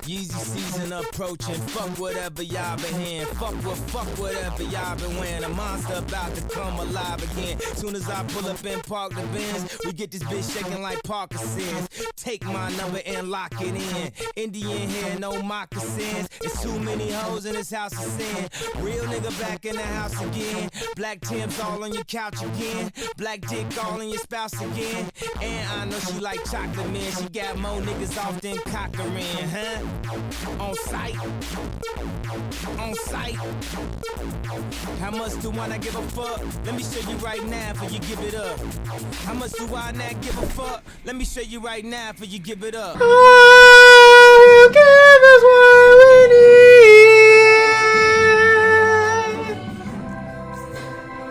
Yeezy season approaching, fuck whatever y'all been hearing, fuck whatever y'all been wearing. A monster about to come alive again. Soon as I pull up and park the Benz, we get this bitch shaking like Parkinson's. Take my number and lock it in. Indian hair, no moccasins. It's too many hoes in this house of sin. Real nigga back in the house again. Black Tim's all on your couch again. Black dick all in your spouse again. And I know she like chocolate, man. She got more niggas off than Cochran, huh? On sight. On sight. How much do I not give a fuck? Let me show you right now for you give it up. How much do I not give a fuck? Let me show you right now for you give it up. Oh, give us what we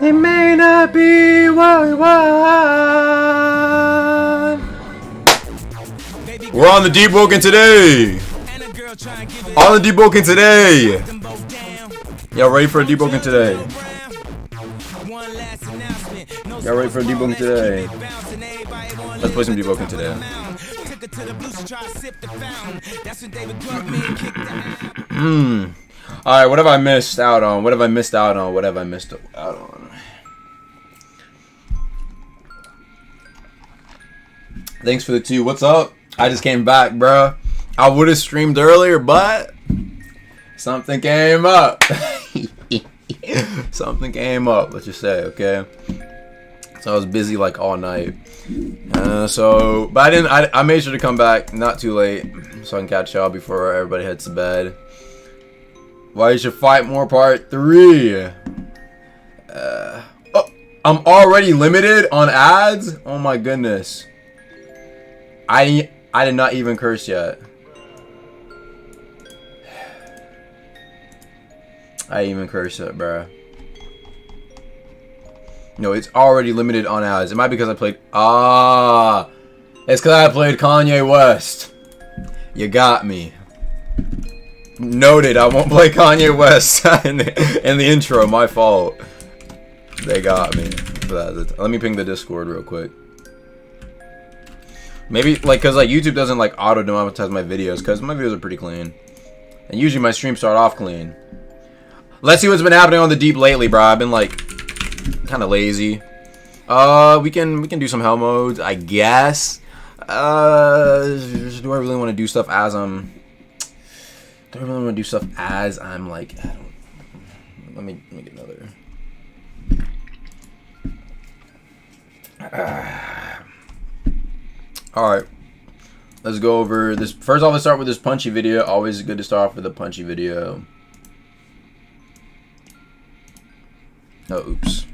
need. It may not be what we want. We're on the Deepwoken today. On the Deepwoken today. Y'all ready for a Deepwoken today? Y'all ready for a Deepwoken today? Let's play some Deepwoken today. Alright, what have I missed out on? What have I missed out on? What have I missed out on? Thanks for the 2. What's up? I just came back, bro. I would have streamed earlier, but something came up. Something came up, let's just say, okay? So I was busy like all night. But I made sure to come back not too late so I can catch y'all before everybody heads to bed. Why you should fight more part 3. Oh, I'm already limited on ads? Oh my goodness. I did not even curse yet. I didn't even curse yet, bruh. No, it's already limited on ads. It might be because I played... it's because I played Kanye West. You got me. Noted, I won't play Kanye West in the intro. My fault. They got me. Let me ping the Discord real quick. Maybe, because YouTube doesn't, auto-demonetize my videos, because my videos are pretty clean. And usually my streams start off clean. Let's see what's been happening on the Deep lately, bro. I've been, kind of lazy. We can do some hell modes, I guess. Do I really want to do stuff as I'm... Do I really want to do stuff as I'm, I don't... Let me get another... Alright, let's go over this. First off, let's start with this punchy video. Always good to start off with a punchy video. Oh, oops.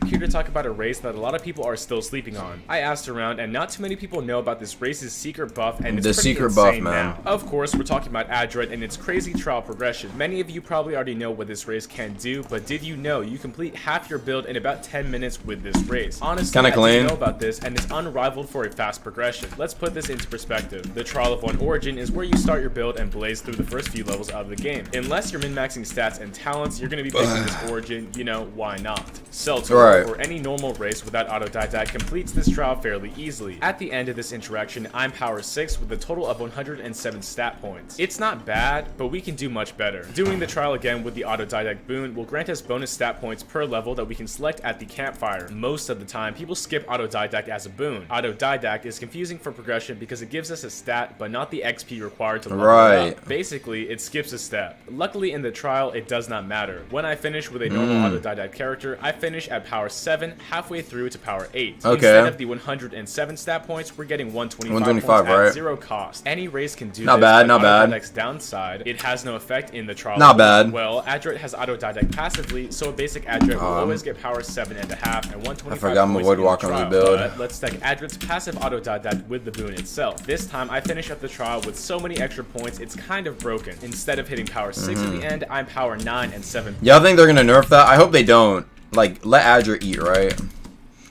Here to talk about a race that a lot of people are still sleeping on. I asked around and not too many people know about this race's secret buff, and it's pretty insane now. Of course, we're talking about Adroit and its crazy trial progression. Many of you probably already know what this race can do, but did you know you complete half your build in about 10 minutes with this race? Honestly, I didn't know about this, and it's unrivaled for a fast progression. Let's put this into perspective. The Trial of One Origin is where you start your build and blaze through the first few levels of the game. Unless you're min-maxing stats and talents, you're going to be picking this Origin, you know, why not? Celtor, or any normal race without autodidact, completes this trial fairly easily. At the end of this interaction, I'm power 6 with a total of 107 stat points. It's not bad, but we can do much better. Doing the trial again with the autodidact boon will grant us bonus stat points per level that we can select at the campfire. Most of the time, people skip autodidact as a boon. Autodidact is confusing for progression because it gives us a stat, but not the XP required to level up. Basically, it skips a step. Luckily, in the trial, it does not matter. When I finish with a normal autodidact character, I finish at power 7, halfway through to power 8. Okay. Instead of the 107 stat points, we're getting 125 points at 0 cost. Any race can do this. Not bad. Autodidact's downside, it has no effect in the trial. Not bad. Well, Adroit has autodidact passively, so a basic Adroit will always get power 7.5 and 125 I forgot my void walk on the build. But let's stack Adroit's passive autodidact with the boon itself. This time, I finish up the trial with so many extra points, it's kind of broken. Instead of hitting power 6 at the end, I'm power 9 and 7. Y'all think they're gonna nerf that? I hope they don't. Let Adroit eat, right?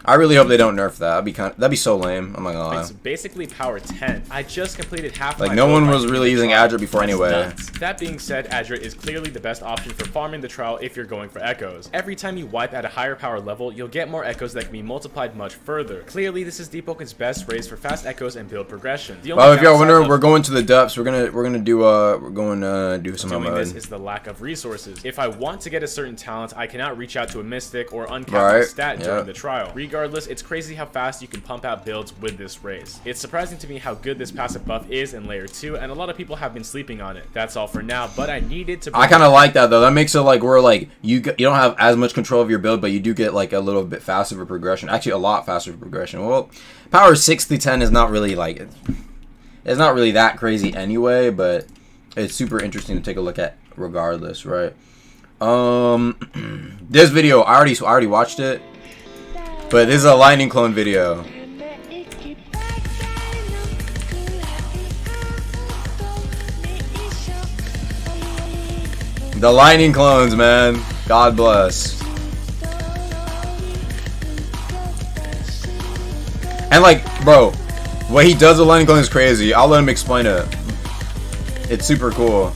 I really hope they don't nerf that. That'd be so lame. I'm not gonna lie. It's basically power 10. I just completed half like my no build one by was really using using Adrit before anyway. nuts. That being said, Adrit is clearly the best option for farming the trial if you're going for echoes. Every time you wipe at a higher power level, you'll get more echoes that can be multiplied much further. Clearly, this is Deepwoken's best race for fast echoes and build progression. Well, if y'all wondering, we're going to the depths. We're gonna do some doing mode. this is the lack of resources. If I want to get a certain talent, I cannot reach out to a mystic or uncap my stat during the trial. Regardless, it's crazy how fast you can pump out builds with this race. It's surprising to me how good this passive buff is in layer 2, and a lot of people have been sleeping on it. That's all for now, but I needed to. I kind of like that though. That makes it like where like you don't have as much control of your build, but you do get like a little bit faster of progression. Actually, a lot faster of progression. Well, power 6 to 10 is not really like it's not really that crazy anyway, but it's super interesting to take a look at regardless, right? This video I already watched it, but this is a lightning clone video. The lightning clones, man. God bless. And like, bro, what he does with lightning clone is crazy. I'll let him explain it. It's super cool.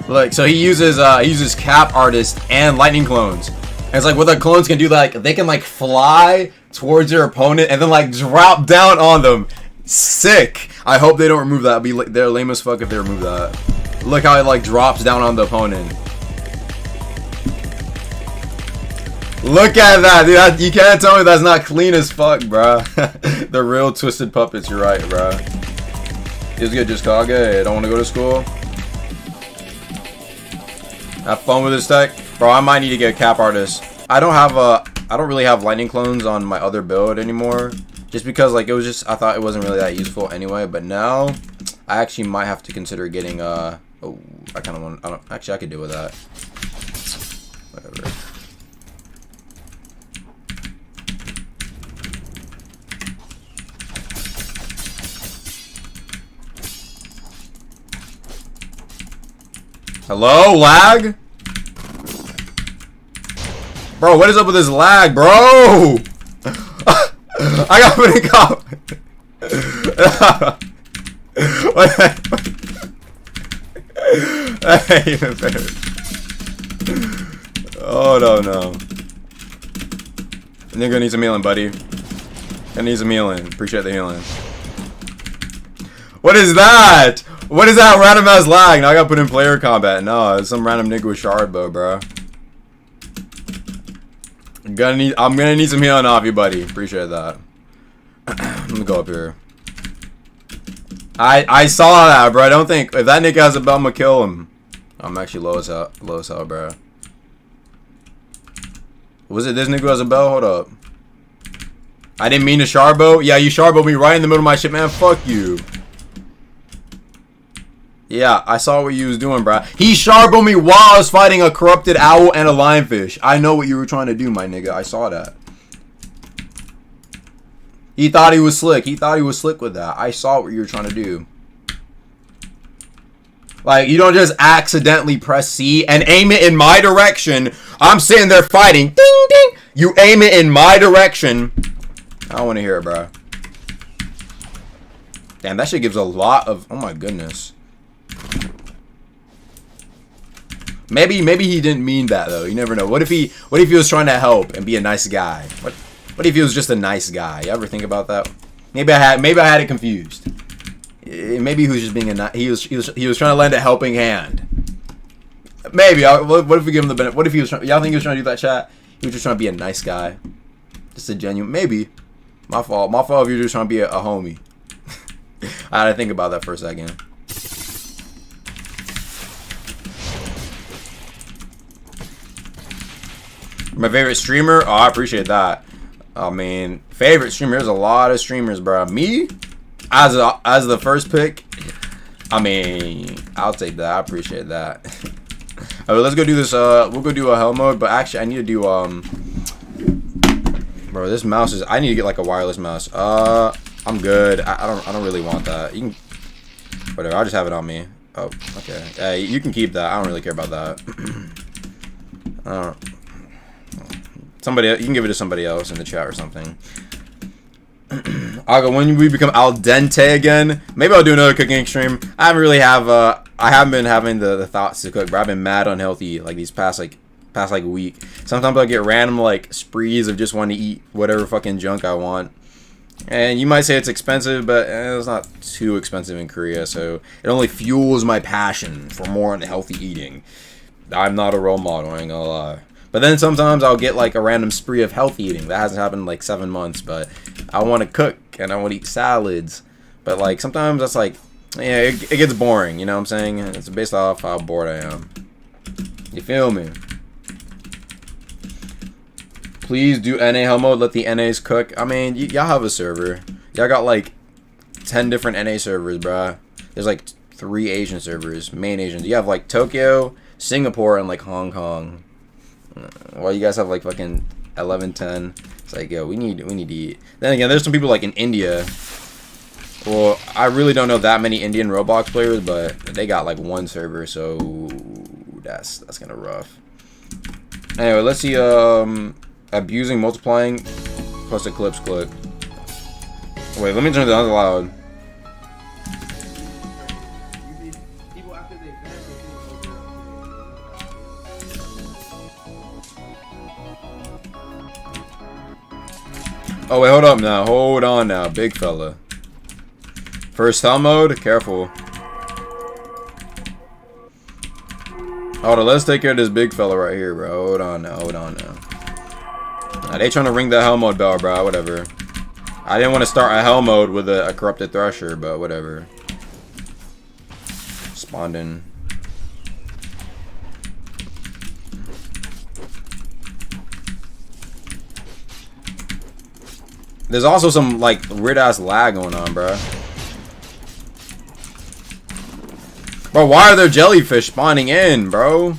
Look, so he uses cap artist and lightning clones. And it's like what the clones can do, like they can like fly towards your opponent and then like drop down on them. Sick. I hope they don't remove that. They're lame as fuck if they remove that. Look how it like drops down on the opponent. Look at that, dude. You can't tell me that's not clean as fuck, bruh. The real twisted puppets. You're right, bruh. It's good, just Kage. I don't want to go to school. Have fun with this tech, bro. I might need to get a cap artist. I don't really have lightning clones on my other build anymore, just because like I thought it wasn't really that useful anyway. But now I actually might have to consider getting oh, I kind of want. Actually I could deal with that. Whatever. Hello, lag? Bro, what is up with this lag, bro? I got put in comment. Oh, no. Nigga needs some healing, buddy. I need some healing. Appreciate the healing. What is that? What is that random ass lag? Now I got put in player combat. No, it's some random nigga with shard bow, bro. I'm gonna need some healing off you, buddy. Appreciate that. Let me go up here. I saw that, bro. I don't think if that nigga has a bell, I'm gonna kill him. I'm actually low as hell, bro. Was it this nigga who has a bell? Hold up. I didn't mean to sharbo. Yeah, you sharbo me right in the middle of my shit, man. Fuck you. Yeah, I saw what you was doing, bro. He sharboed me while I was fighting a corrupted owl and a lionfish. I know what you were trying to do, my nigga. I saw that. He thought he was slick. He thought he was slick with that. I saw what you were trying to do. Like, you don't just accidentally press C and aim it in my direction. I'm sitting there fighting. Ding, ding. You aim it in my direction. I don't want to hear it, bro. Damn, that shit gives a lot of... Oh, my goodness. Maybe he didn't mean that though. You never know. What if he was trying to help and be a nice guy? What if he was just a nice guy? You ever think about that? Maybe I had it confused. Maybe he was just being he was trying to lend a helping hand. Maybe. What if we give him the benefit? What if he was trying? Y'all think he was trying to do that, chat? He was just trying to be a nice guy. Just a genuine. Maybe. My fault. My fault if you're just trying to be a homie. I had to think about that for a second. My favorite streamer? Oh, I appreciate that. I mean, favorite streamer? There's a lot of streamers, bro. Me? As the first pick? I mean, I'll take that. I appreciate that. Alright, let's go do this. We'll go do a hell mode, but actually, I need to do, bro, this mouse is... I need to get, like, a wireless mouse. I'm good. I don't really want that. You can... Whatever, I'll just have it on me. Oh, okay. You can keep that. I don't really care about that. Somebody, you can give it to somebody else in the chat or something. I'll go when we become al dente again. Maybe I'll do another cooking stream. I haven't been having the thoughts to cook, but I've been mad unhealthy like these past week. Sometimes I'll get random like sprees of just wanting to eat whatever fucking junk I want. And you might say it's expensive, but it's not too expensive in Korea, so it only fuels my passion for more unhealthy eating. I'm not a role model, I ain't gonna lie. But then sometimes I'll get like a random spree of healthy eating. That hasn't happened in like 7 months, but I want to cook and I want to eat salads. But like sometimes that's like, yeah, it gets boring, you know what I'm saying? It's based off how bored I am. You feel me? Please do NA hell mode, let the NAs cook. I mean, y'all have a server. Y'all got like 10 different NA servers, bruh. There's like 3 Asian servers, main Asians. You have like Tokyo, Singapore, and like Hong Kong. Well, you guys have like fucking 11, 10. It's like, yo, we need to eat. Then again, there's some people like in India. Well, I really don't know that many Indian Roblox players, but they got like 1 server, so that's kind of rough. Anyway, let's see. Abusing, multiplying, plus eclipse clip. Wait, let me turn it down loud. Oh wait, hold up now. Hold on now, big fella. First hell mode, careful. Hold on, let's take care of this big fella right here, bro. Hold on now, hold on now. Nah, they trying to ring the hell mode bell, bro. Whatever. I didn't want to start a hell mode with a corrupted thresher, but whatever. Spawned in. There's also some like weird ass lag going on, bro. Bro, why are there jellyfish spawning in, bro?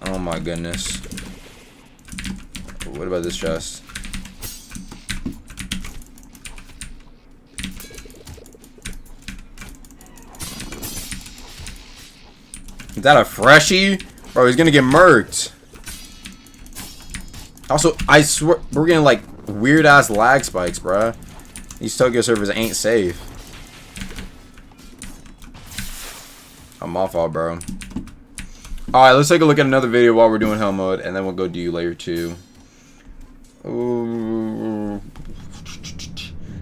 Oh my goodness. What about this chest? Is that a freshie? Bro, he's gonna get murked. Also, I swear, we're getting like weird ass lag spikes, bro. These Tokyo servers ain't safe. I'm off all, bro. Alright, let's take a look at another video while we're doing hell mode, and then we'll go do layer 2. Ooh.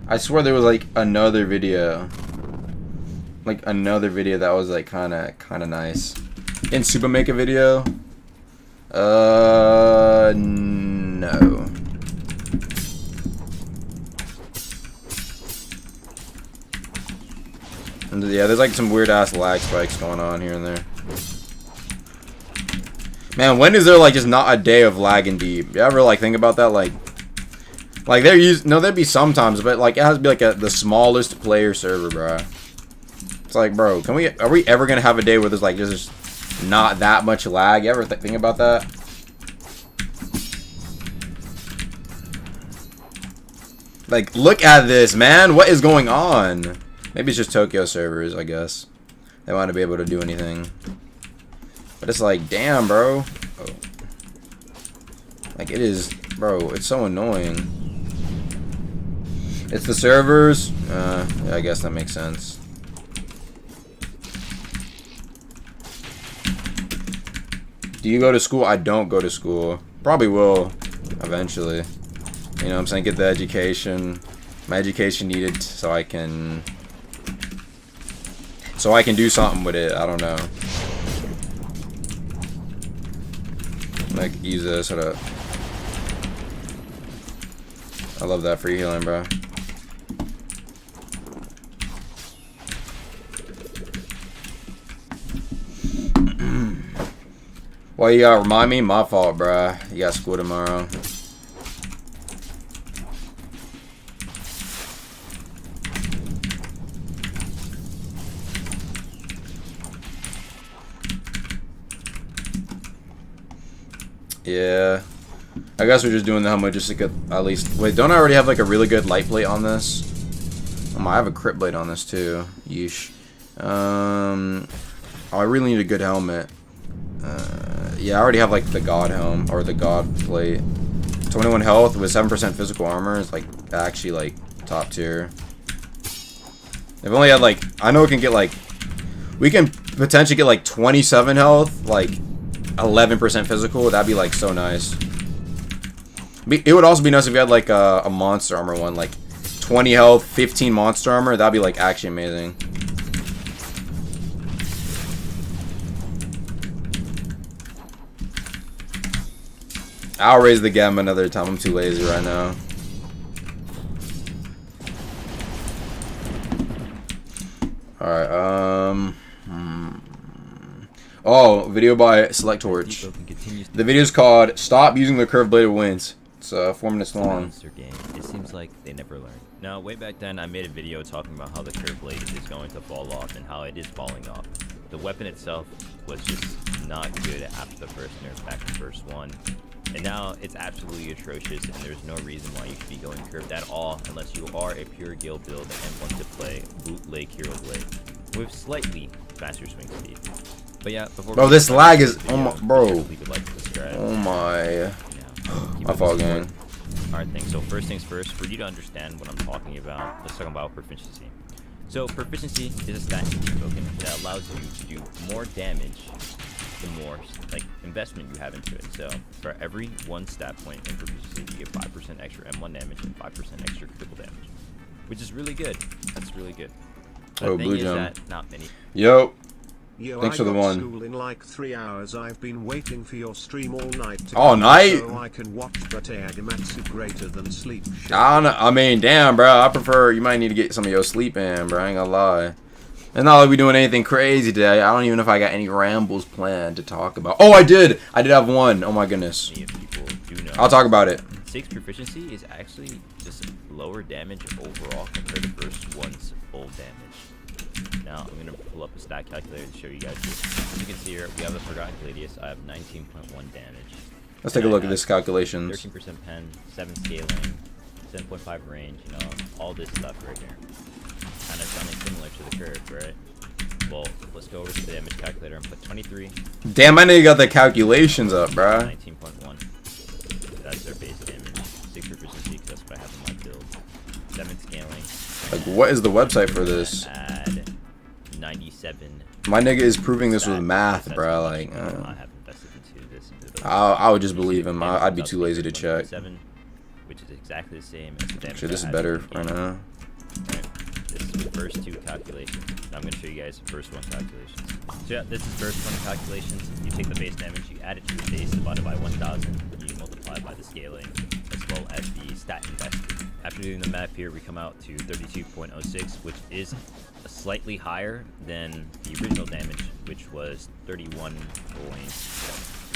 I swear there was like another video. Like another video that was like kinda nice. In Super Make a video? No. And yeah, there's like some weird ass lag spikes going on here and there. Man, when is there like just not a day of lag in Deep? You ever like think about that? Like there'd be sometimes, but like it has to be like the smallest player server, bro. It's like, bro, are we ever gonna have a day where there's like just not that much lag? You ever think about that? Like, look at this, man. What is going on? Maybe it's just Tokyo servers, I guess. They want to be able to do anything. But it's like, damn, bro. Oh. Like, it is, bro, it's so annoying. It's the servers. Yeah, I guess that makes sense. Do you go to school? I don't go to school. Probably will eventually. You know what I'm saying? Get the education. My education needed so I can do something with it. I don't know. Like, use this. Hold up. I love that free healing, bro. Well, you gotta remind me? My fault, bruh. You got school tomorrow. Yeah. I guess we're just doing the helmet just to get at least... Wait, don't I already have like a really good light plate on this? I have a crit blade on this too. Yeesh. Oh, I really need a good helmet. Yeah, I already have like the god helm or the god plate. 21 health with 7% physical armor is like actually like top tier. They've only had like, I know it can get like, we can potentially get like 27 health, like 11% physical. That'd be like so nice. It would also be nice if you had like a monster armor one, like 20 health, 15 monster armor. That'd be like actually amazing. I'll raise the gamma another time. I'm too lazy right now. Alright, Oh, video by Select Torch. The video is called Stop Using the Curved Blade of Winds. It's 4 minutes long. Game. It seems like they never learn. Now, way back then, I made a video talking about how the curved blade is going to fall off and how it is falling off. The weapon itself was just not good after the first nerf, back to the first one. And now it's absolutely atrocious, and there's no reason why you should be going curved at all unless you are a pure guild build and want to play bootleg hero blade with slightly faster swing speed. But yeah, before bro, this lag is bro. Oh my. My fault, gang. Alright, so first things first, for you to understand what I'm talking about, let's talk about proficiency. So proficiency is a stat in Deepwoken that allows you to do more damage the more like investment you have into it. So for every 1 stat point in proficiency, you get 5% extra M1 damage and 5% extra critical damage, which is really good. That's really good. But oh, the thing blue is jump. that not many. Yo. Yo, thanks for the one. School in like 3 hours. I've been waiting for your stream all night. All night? So I can watch Agamatsu greater than sleep. I don't know. I mean, damn, bro. I prefer. You might need to get some of your sleep in, bro. I ain't gonna lie. It's not like we doing anything crazy today. I don't even know if I got any rambles planned to talk about. Oh, I did. I did have one. Oh my goodness. People do know. I'll talk about it. 6 proficiency is actually just lower damage overall compared to verse 1's full damage. Now I'm gonna pull up a stat calculator to show you guys this. As you can see here, we have the Forgotten Gladius. I have 19.1 damage. Let's take a look at this calculations. 13% pen, 7 scaling, 7.5 range. You know, all this stuff right here. Kind of sounding similar to the curve, right? Well, let's go over to the damage calculator and put 23. Damn, I know you got the calculations up, bro. 19.1. That's their base damage. 6 proficiency, because that's what I have in my build. 7 scaling. Like, what is the website for this? Add 97. My nigga is proving this with math, bro. Like, I would just believe him. I'd be too lazy to check. Which is exactly the same as the damage. Actually, this is better right now. Right. This is the first 2 calculations. Now I'm going to show you guys the first 1 calculations. So yeah, this is first 1 calculations. You take the base damage, you add it to the base divided by 1000, you multiply by the scaling, as well as the stat invested. After doing the math here, we come out to 32.06, which is slightly higher than the original damage, which was 31.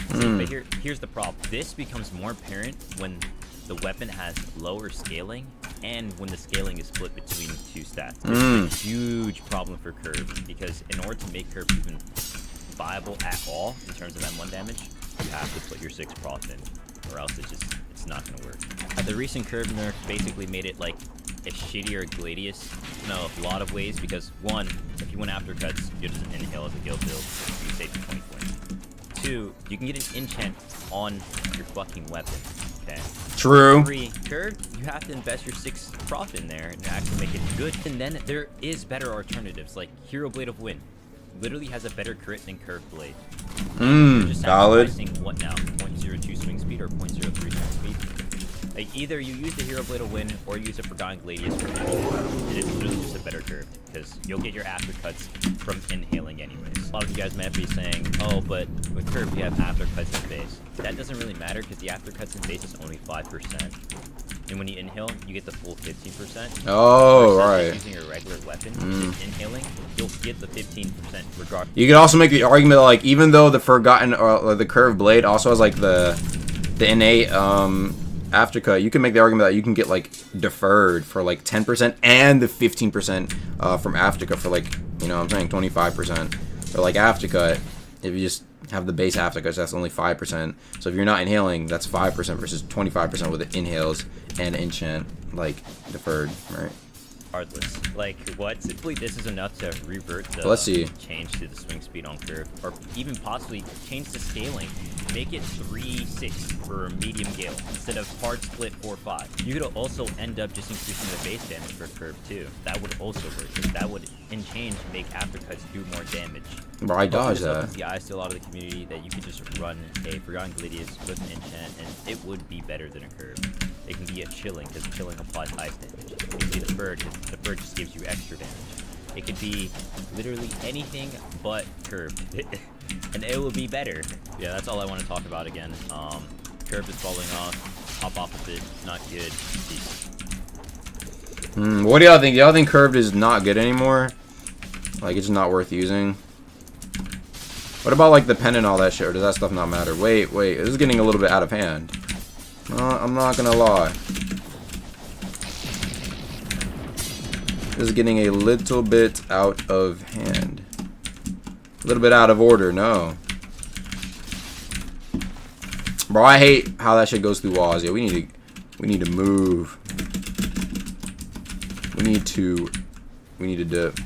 But here's the problem. This becomes more apparent when the weapon has lower scaling and when the scaling is split between 2 stats. This is a huge problem for Curve, because in order to make Curve even viable at all in terms of M1 damage, you have to put your 6 proc in, or else it's not going to work. The recent Curve nerf basically made it like a shittier Gladius in a lot of ways, because 1, if you want aftercuts, you just inhale as a guild build, you save 20 points. 2, you can get an enchant on your fucking weapon. Okay. True. 3, Curve, you have to invest your 6 proc in there and actually make it good. And then there is better alternatives, like Hero Blade of Wind. Literally has a better crit than Curve Blade. Just valid. What now? 0.02 swing speed or 0.03 swing speed? Like, either you use the Hero Blade of Wind or use a Forgotten Gladius for inhaling. It is literally just a better curve, because you'll get your aftercuts from inhaling anyways. A lot of you guys might be saying, oh, but with curve you have aftercuts in base. That doesn't really matter, because the aftercuts in base is only 5%. And when you inhale, you get the full 15%. Oh, right. Using a regular weapon, just inhaling, you'll get the 15% regardless. You could also make the argument that, like, even though the Forgotten or the Curved Blade also has like the innate aftercut, you can make the argument that you can get like deferred for like 10% and the 15% from aftercut for, like, you know what I'm saying, 25% or like aftercut if you just have the base aftercut, that's only 5%. So if you're not inhaling, that's 5% versus 25% with the inhales and enchant, like, deferred, right? Regardless, like what? Simply this is enough to revert the Let's see. change to the swing speed on curve, or even possibly change the scaling. Make it 3-6 for medium gale instead of hard split 4-5. You could also end up just increasing the base damage for curve too. That would also work. That would in change make aftercuts do more damage. Bro, I dodged that. The eyes to a lot of the community that you could just run a Forgotten Gladius with an enchant, and it would be better than a curve. It can be a chilling because chilling applies ice damage. It can be the bird because the bird just gives you extra damage. It could be literally anything but curved, and it will be better. Yeah, that's all I want to talk about again. Curve is falling off. Hop off of it. Not good. What do y'all think? Do y'all think curved is not good anymore? Like, it's not worth using? What about, like, the pen and all that shit? Or does that stuff not matter? Wait. This is getting a little bit out of hand. I'm not gonna lie. This is getting a little bit out of hand. A little bit out of order, no. Bro, I hate how that shit goes through walls. Yeah, we need to move. We need to dip.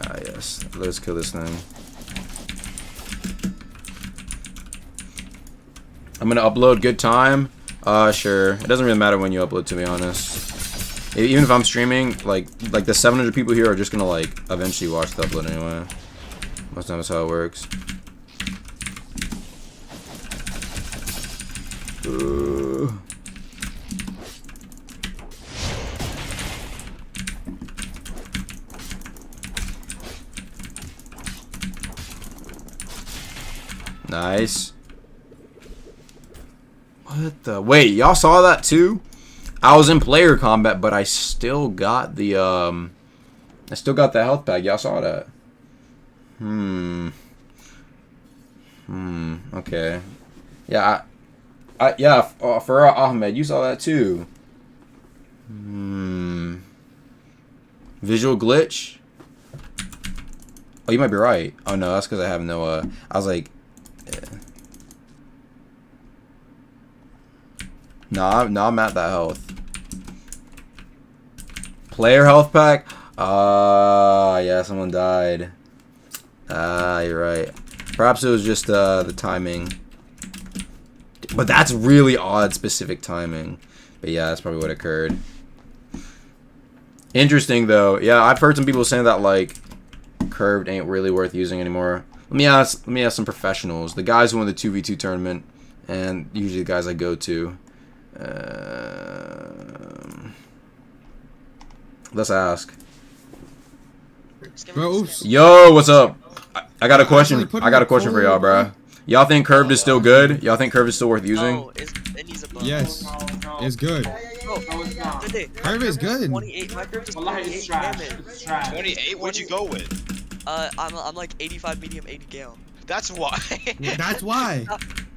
Ah, yes. Let's kill this thing. I'm gonna upload. Good time. Sure. It doesn't really matter when you upload, to be honest. Even if I'm streaming, like the 700 people here are just gonna like eventually watch the upload anyway. Most times that's how it works. Nice. What the? Wait, y'all saw that too? I was in player combat, but I still got the health pack. Y'all saw that? Okay. Yeah. For Ahmed, you saw that too. Visual glitch. Oh, you might be right. Oh no, that's because I have no. I was like. Nah, I'm at that health. Player health pack? Yeah, someone died. You're right. Perhaps it was just the timing. But that's really odd specific timing. But yeah, that's probably what occurred. Interesting though. Yeah, I've heard some people saying that like curved ain't really worth using anymore. Let me ask some professionals. The guys who won the 2v2 tournament, and usually the guys I go to. Let's ask. Bro, yo, what's up? I got a question. I got a question for y'all, bro. Y'all think curved is still good? Y'all think curved is still worth using? No, it needs a bug. yes, it's good. Curve is good. 28. My curve is 28 damage. 28? What'd you go with? I'm like 85 medium, 80 gale. That's why. That's why.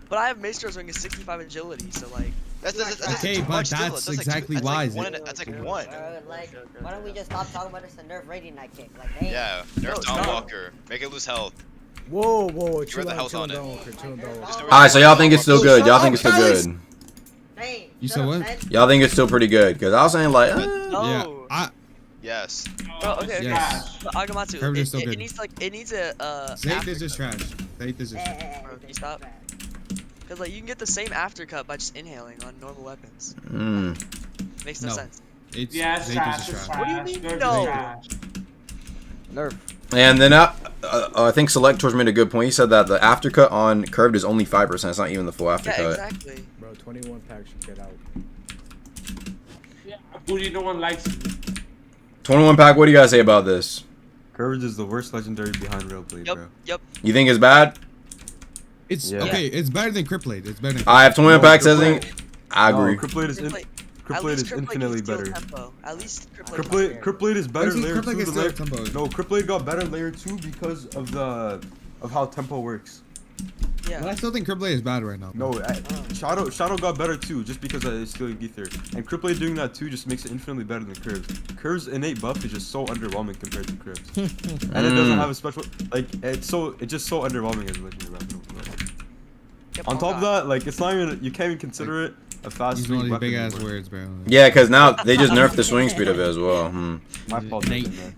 But I have Maestro's ring is 65 agility, so like. That's Okay, but that's exactly why. That's like one. Like, why don't we just stop talking about this and nerf rating that kick? Like, hey. Yeah, nerf Dawn Walker. Make it lose health. Whoa, Chill the health on it. Alright, so y'all think it's still good. Y'all think it's still good. Hey, You said what? Y'all think it's still pretty good? Because I was saying like, No. Yeah. Yes. Bro, okay. Yes. But Agamatsu, Curve is still good. it needs a Zaith is just trash. Zaith is just trash. Bro, can you stop? Cause like you can get the same aftercut by just inhaling on normal weapons. Makes no sense. It's it's Zaith is just trash. What do you mean? No. Nerf. and then I think Select Tours made a good point. He said that the aftercut on curved is only 5%. It's not even the full aftercut. Yeah, exactly. Bro, 21 packs should get out. Yeah, booty, no one likes it. 21 pack. What do you guys say about this? Curved is the worst legendary behind Real Blade, bro. Yep. You think it's bad? It's okay. It's better than Crypt Blade. It's better than. I have 21 pack says I agree. No, Crypt Blade is infinitely better. At least Crypt Blade is better layer 2 Crypt Blade No, Crypt Blade got better layer 2 because of how tempo works. Yeah. But I still think Cripplade is bad right now. No, Shadow got better too, just because it's stealing ether. And Cripplade doing that too just makes it infinitely better than Curves. Curves' innate buff is just so underwhelming compared to Cripps. And it doesn't have a special, like, it's just so underwhelming as a legendary weapon. On top of that, like, it's not even, you can't even consider it a fast Use swing one of these weapon big ass anymore. words, bro. Yeah, because now they just nerfed the swing speed of it as well. My fault, man.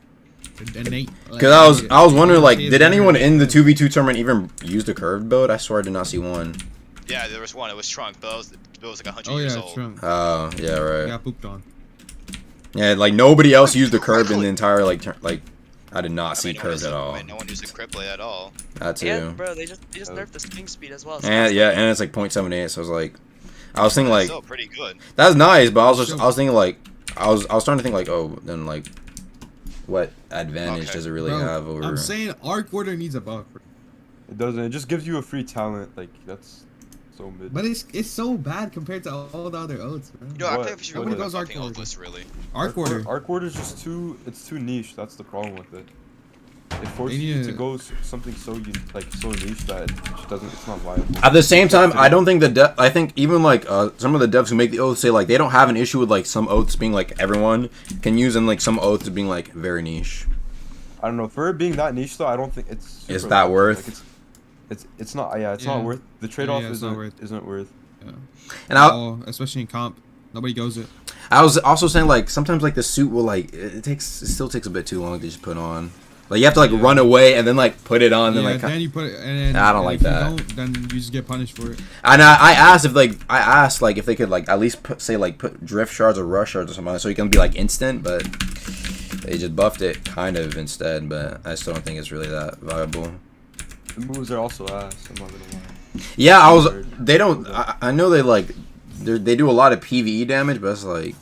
Because I was wondering, like, did anyone in the 2v2 tournament even use the curved build? I swear I did not see one. Yeah, there was one. It was Trunk, but it was like 100 Oh years yeah, old. Trunk. Oh, yeah, right. Got pooped on. Yeah, like nobody else used the curved in the entire like I did not see curved at all. No one used the Cripplade at all. That too. And, bro, they just nerfed the swing speed as well. So And yeah, and it's like 0.78, so I was like, I was thinking like, Still pretty good. that's nice, but I was thinking like, I was starting to think like, oh, then like, what advantage does it really have over? I'm saying Arc Order needs a buff. It doesn't. It just gives you a free talent. Like, that's so mid. But it's so bad compared to all the other oats, bro. You know, I What? think we should What go goes with Arc fucking Order? Oakless, really. Arc Order. Arc Order is just too niche. That's the problem with it. It forces They you need to to- go something so niche that it's not viable. At the same time, I don't think I think even like some of the devs who make the oaths say like they don't have an issue with like some oaths being like everyone can use and like some oaths being like very niche. I don't know. For it being that niche though, I don't think it's. Is super that like, worth? It's not. Yeah, it's not worth. The trade-off isn't worth. Yeah. And especially in comp, nobody goes it. I was also saying like sometimes like the suit will like it still takes a bit too long to just put on. Like you have to like run away and then like put it on. Yeah, Then like then you put it, and then I don't like if you that. don't, then you just get punished for it. And I asked if they could like at least put drift shards or rush shards or something on it so you can be like instant, but they just buffed it kind of instead. But I still don't think it's really that viable. The moves are also ass. I'm not gonna lie. Yeah, they don't. I know they like they do a lot of PVE damage, but it's like.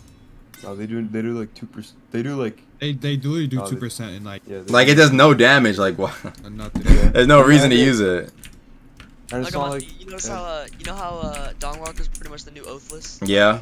No, they do like 2%. They do like. They literally do 2% and like. Yeah, like it does no damage. Like what? Nothing. There's no reason to use it. And Like, it's not like. you notice how Dawnwalker's pretty much the new Oathless? Yeah.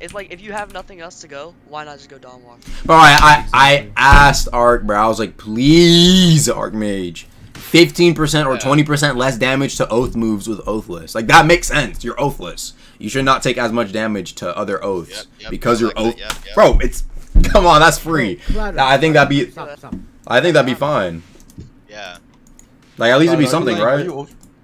It's like, if you have nothing else to go, why not just go Dawnwalker? Bro, I asked Arc, bro. I was like, please, Archmage. 15% or 20% less damage to Oath moves with Oathless. Like, that makes sense. You're Oathless. You should not take as much damage to other Oaths because you're Oath. Bro, it's... Come on, that's free. I think that'd be... I think that'd be fine. Yeah. Like, at least it'd be something, right?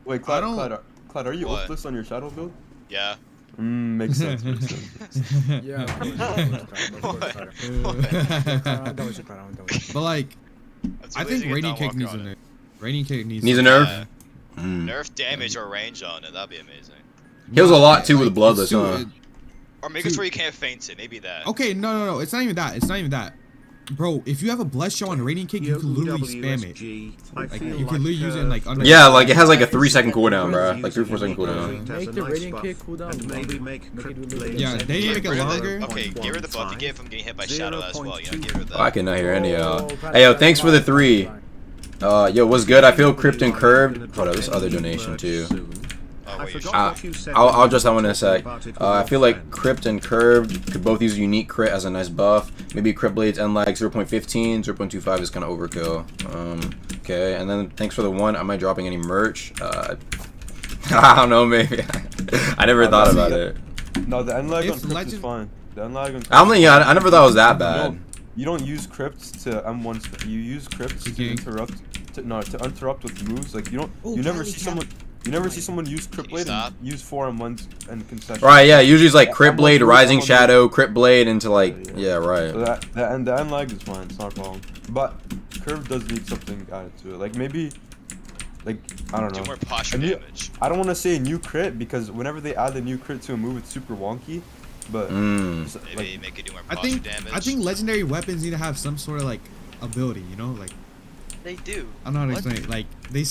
Wait, Clyde, are you Oathless on your Shadow build? Yeah. Makes sense. Makes sense. Yeah. But like, I think Radiant Cake needs a nerf. Radiant Cake needs a nerf. Nerf damage or range on it. That'd be amazing. Heals a lot too with Bloodless, huh? Or make it so you can't feint it. Maybe that. Okay, no. It's not even that. It's not even that. Bro, if you have a Blessed Show on Radiant Cake, you can literally spam it. Like, you can literally use it in like under. Yeah, like it has like a 3-second cooldown, bro. Like 3-4 second cooldown. Make the Radiant Cake cooldown. Yeah, they need to make it longer. Okay, get rid of the buff you get from getting hit by Shadow as well. You know, get rid of that. Oh, I cannot hear any of y'all. Hey, yo, thanks for the 3. Yo, what's good? I feel Crypt and Curved. Hold up, this other donation too. I'll address that one in a sec. I feel like Crypt and Curved could both use a unique crit as a nice buff. Maybe Crypt Blades and lag 0.15, 0.25 is kind of overkill. Okay, and then thanks for the 1. Am I dropping any merch? I don't know, maybe. I never thought about it. No, the end lag on Crypt is fine. The end lag on Crypt I never thought it was that bad. You don't use crypts to M1. You use crypts to interrupt. To interrupt with moves. Like you don't. You never see someone. You never see someone use Crypt Blade and use 4 M1s and concessions. Right, yeah, usually it's like Crypt Blade, Rising Shadow, Crypt Blade into like, yeah, right. So the end lag is fine, it's not a problem. But Curve does need something added to it. Like maybe, like, I don't know. Do more posture damage. I don't want to say a new crit because whenever they add a new crit to a move, it's super wonky. But maybe make it do more posture damage. I think legendary weapons need to have some sort of like ability, you know, like. They do. I don't know how to explain it. Like they.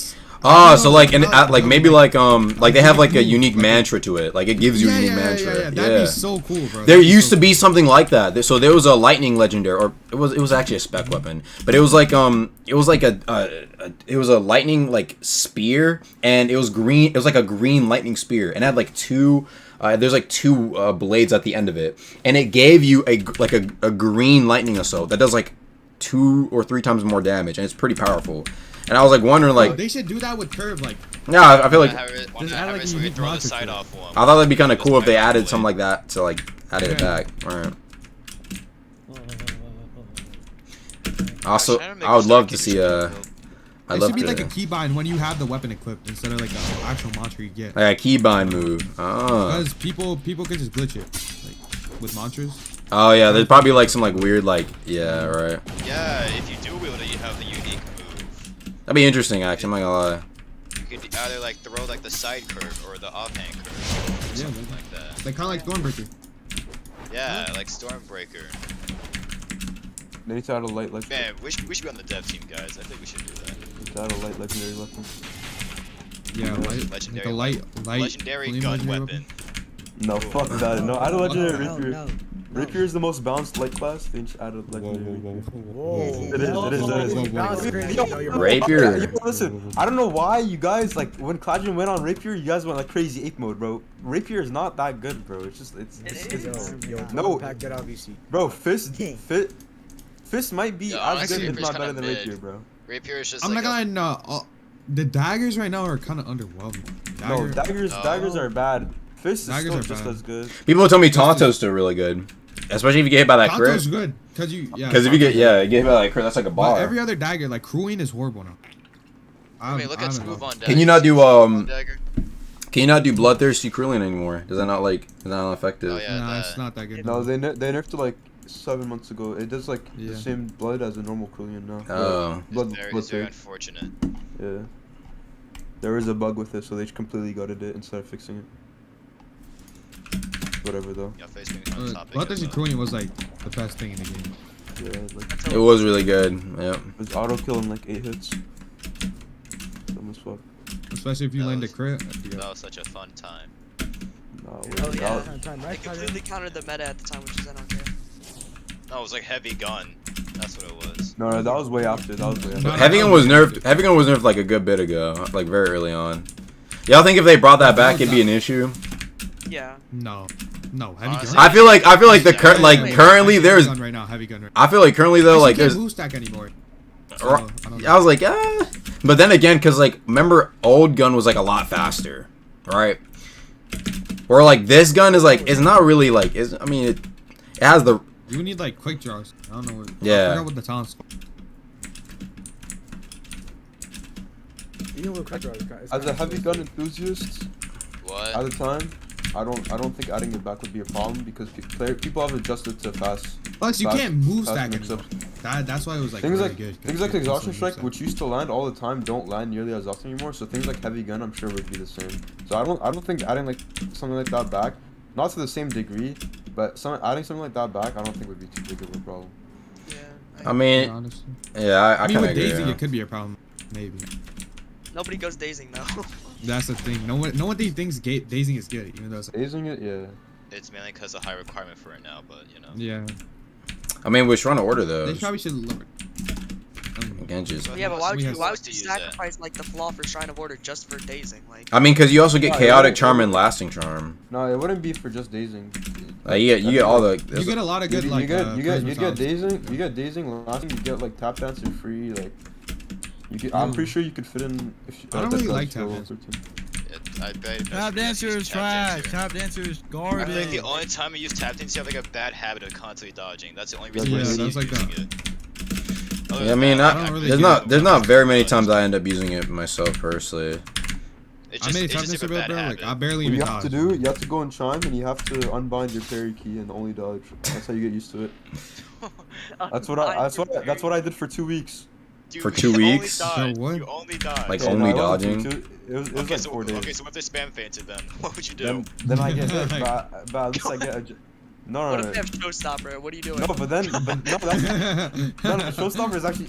Oh, so like maybe like they have like a unique mantra to it. Like it gives you a unique mantra. Yeah, that'd be so cool, bro. There used to be something like that. So there was a lightning legendary, or it was actually a spec weapon, but it was like it was a lightning like spear, and it was green. It was like a green lightning spear, and it had like 2. There's like 2 blades at the end of it, and it gave you a green lightning assault that does like 2 or 3 times more damage, and it's pretty powerful. And I was like wondering, like, they should do that with curve, like. Yeah, I feel like. Have it, Just add like so we throw the side off one. I thought that'd be kind of cool if they added something like that to like added it back. Alright. Also, I would love to see It should be like a keybind when you have the weapon equipped instead of like an actual monster you get. Like a keybind move. Because people can just glitch it, like with mantras. Oh yeah, there's probably like some like weird like right. Yeah, if you do wield it, you have the unique move. That'd be interesting actually. I'm not gonna lie. You could either like throw like the side curve or the offhand curve, or something like that. Like kind of like Stormbreaker. Yeah, like Stormbreaker. They need to add a light legendary. Man, we should be on the dev team, guys. I think we should do that. Need to add a light legendary weapon. Yeah, legendary, like a light legendary gun weapon. No, fuck that. No, add a legendary rapier. No. Rapier is the most balanced light class. They should add a legendary. It is. Rapier. Yo, listen, I don't know why you guys like when Cladron went on Rapier, you guys went like crazy ape mode, bro. Rapier is not that good, bro. It's just no. Bro, Fist might be as good, if not better than Rapier, bro. Rapier is just. I'm like not gonna. The daggers right now are kind of underwhelming. No, daggers are bad. Fist is still just as good. People tell me Tonto's still really good, especially if you get hit by that crit. Tonto's good because if you get get hit by that crit, that's like a bar. But every other dagger, like crewing, is horrible now. I mean, look at Smooth on Can you not do Can you not do Bloodthirsty Krillin anymore? Is that not effective? Oh, yeah, no, it's not that good. No, they nerfed it like 7 months ago. It does like the same blood as a normal Krillin now. Oh. It's very unfortunate. Yeah. There was a bug with it, so they completely gutted it instead of fixing it. Whatever though. Bloodthirsty Krillin was like the best thing in the game. Yeah, like, it was really good. Yeah. It was auto kill in like 8 hits. Dumb as fuck. Especially if you land a crit. That was such a fun time. No, yeah. They completely countered the meta at the time, which is I don't care. No, it was like heavy gun. That's what it was. No, that was way after. Heavy gun was nerfed. Heavy gun was nerfed like a good bit ago, like very early on. Y'all think if they brought that back, it'd be an issue? Yeah. No, heavy gun. I feel like the currently there's. Heavy gun right now. Heavy gun. I feel like currently though, like there's. Move stack anymore. So, I was like, but then again, cause like remember, old gun was like a lot faster, right? Or like this gun is like it's not really like it has the. You need like quick draws. I don't know what. Yeah. I forgot what the talent's called. As a heavy gun enthusiast, at the time, I don't think adding it back would be a problem because people have adjusted to fast. Plus, you can't move stack anymore. That's why it was like things really like good. Things like exhaustion strike, which used to land all the time, don't land nearly as often anymore. So things like heavy gun, I'm sure would be the same. So I don't think adding like something like that back, not to the same degree, but adding something like that back, I don't think would be too big of a problem. Yeah. I mean, I kind of agree. With dazing, it could be a problem, maybe. Nobody goes dazing though. That's the thing. No one thinks dazing is good, even though dazing it, yeah. It's mainly because of high requirement for it now, but you know. Yeah. I mean, we're trying to order those. They probably should lower. Yeah, but why would you sacrifice like the flaw for Shrine of Order just for dazing? Like. I mean, because you also get chaotic charm and lasting charm. No, it wouldn't be for just dazing. You get all the. You get a lot of good you get dazing, lasting. You get like tap dancing free. Like, I'm pretty sure you could fit in. I don't really like tap dancing. Tap dancer is trash. Tap dancer is garbage. I think the only time I use tap dance, you have like a bad habit of constantly dodging. That's the only reason I see like using that. it. Yeah, I mean, there's not very many times I end up using it myself personally. I made a tap dancer build, bro. Like I barely even dodge. You have to go in chime and you have to unbind your parry key and only dodge. That's how you get used to it. That's what I did for 2 weeks. Dude, for 2 weeks? You only dodge. Like only dodging? It was like 4 days. Okay, so what if they spam fainted then? What would you do? Then I get hit, but at least I get a... No. What if they have showstopper? What are you doing? No, but that's showstopper is actually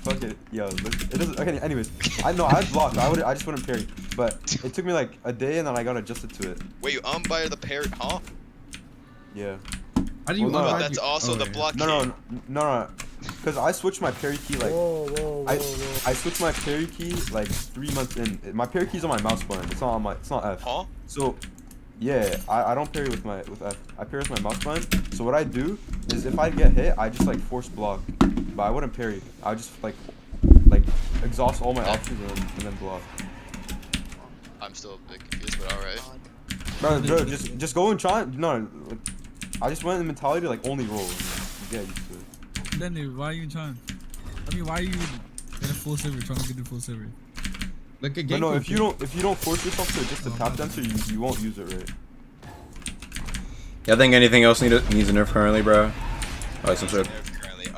fuck it. Yo, it doesn't. Okay, anyways, I blocked. I just wouldn't parry, but it took me like a day and then I got adjusted to it. Wait, you unbuy the parry, huh? Yeah. How do you? But that's also the block. No. Because I switched my parry key like. I switched my parry key like 3 months in. My parry key's on my mouse button. It's not F. Huh? So. Yeah, I don't parry with F. I parry with my mouse button. So what I do is if I get hit, I just like force block. but I wouldn't parry. I would just like exhaust all my options and then block. I'm still a bit confused, but alright. Bro, just go and try. No, I just went in the mentality like only roll. Yeah, used to it. Then why are you trying? I mean, why are you in a full server trying to get the full server? Like a But game. no, if you don't force yourself to just a tap dancer, you won't use it right. Yeah, I think anything else needs a nerf currently, bro. Like some sort of.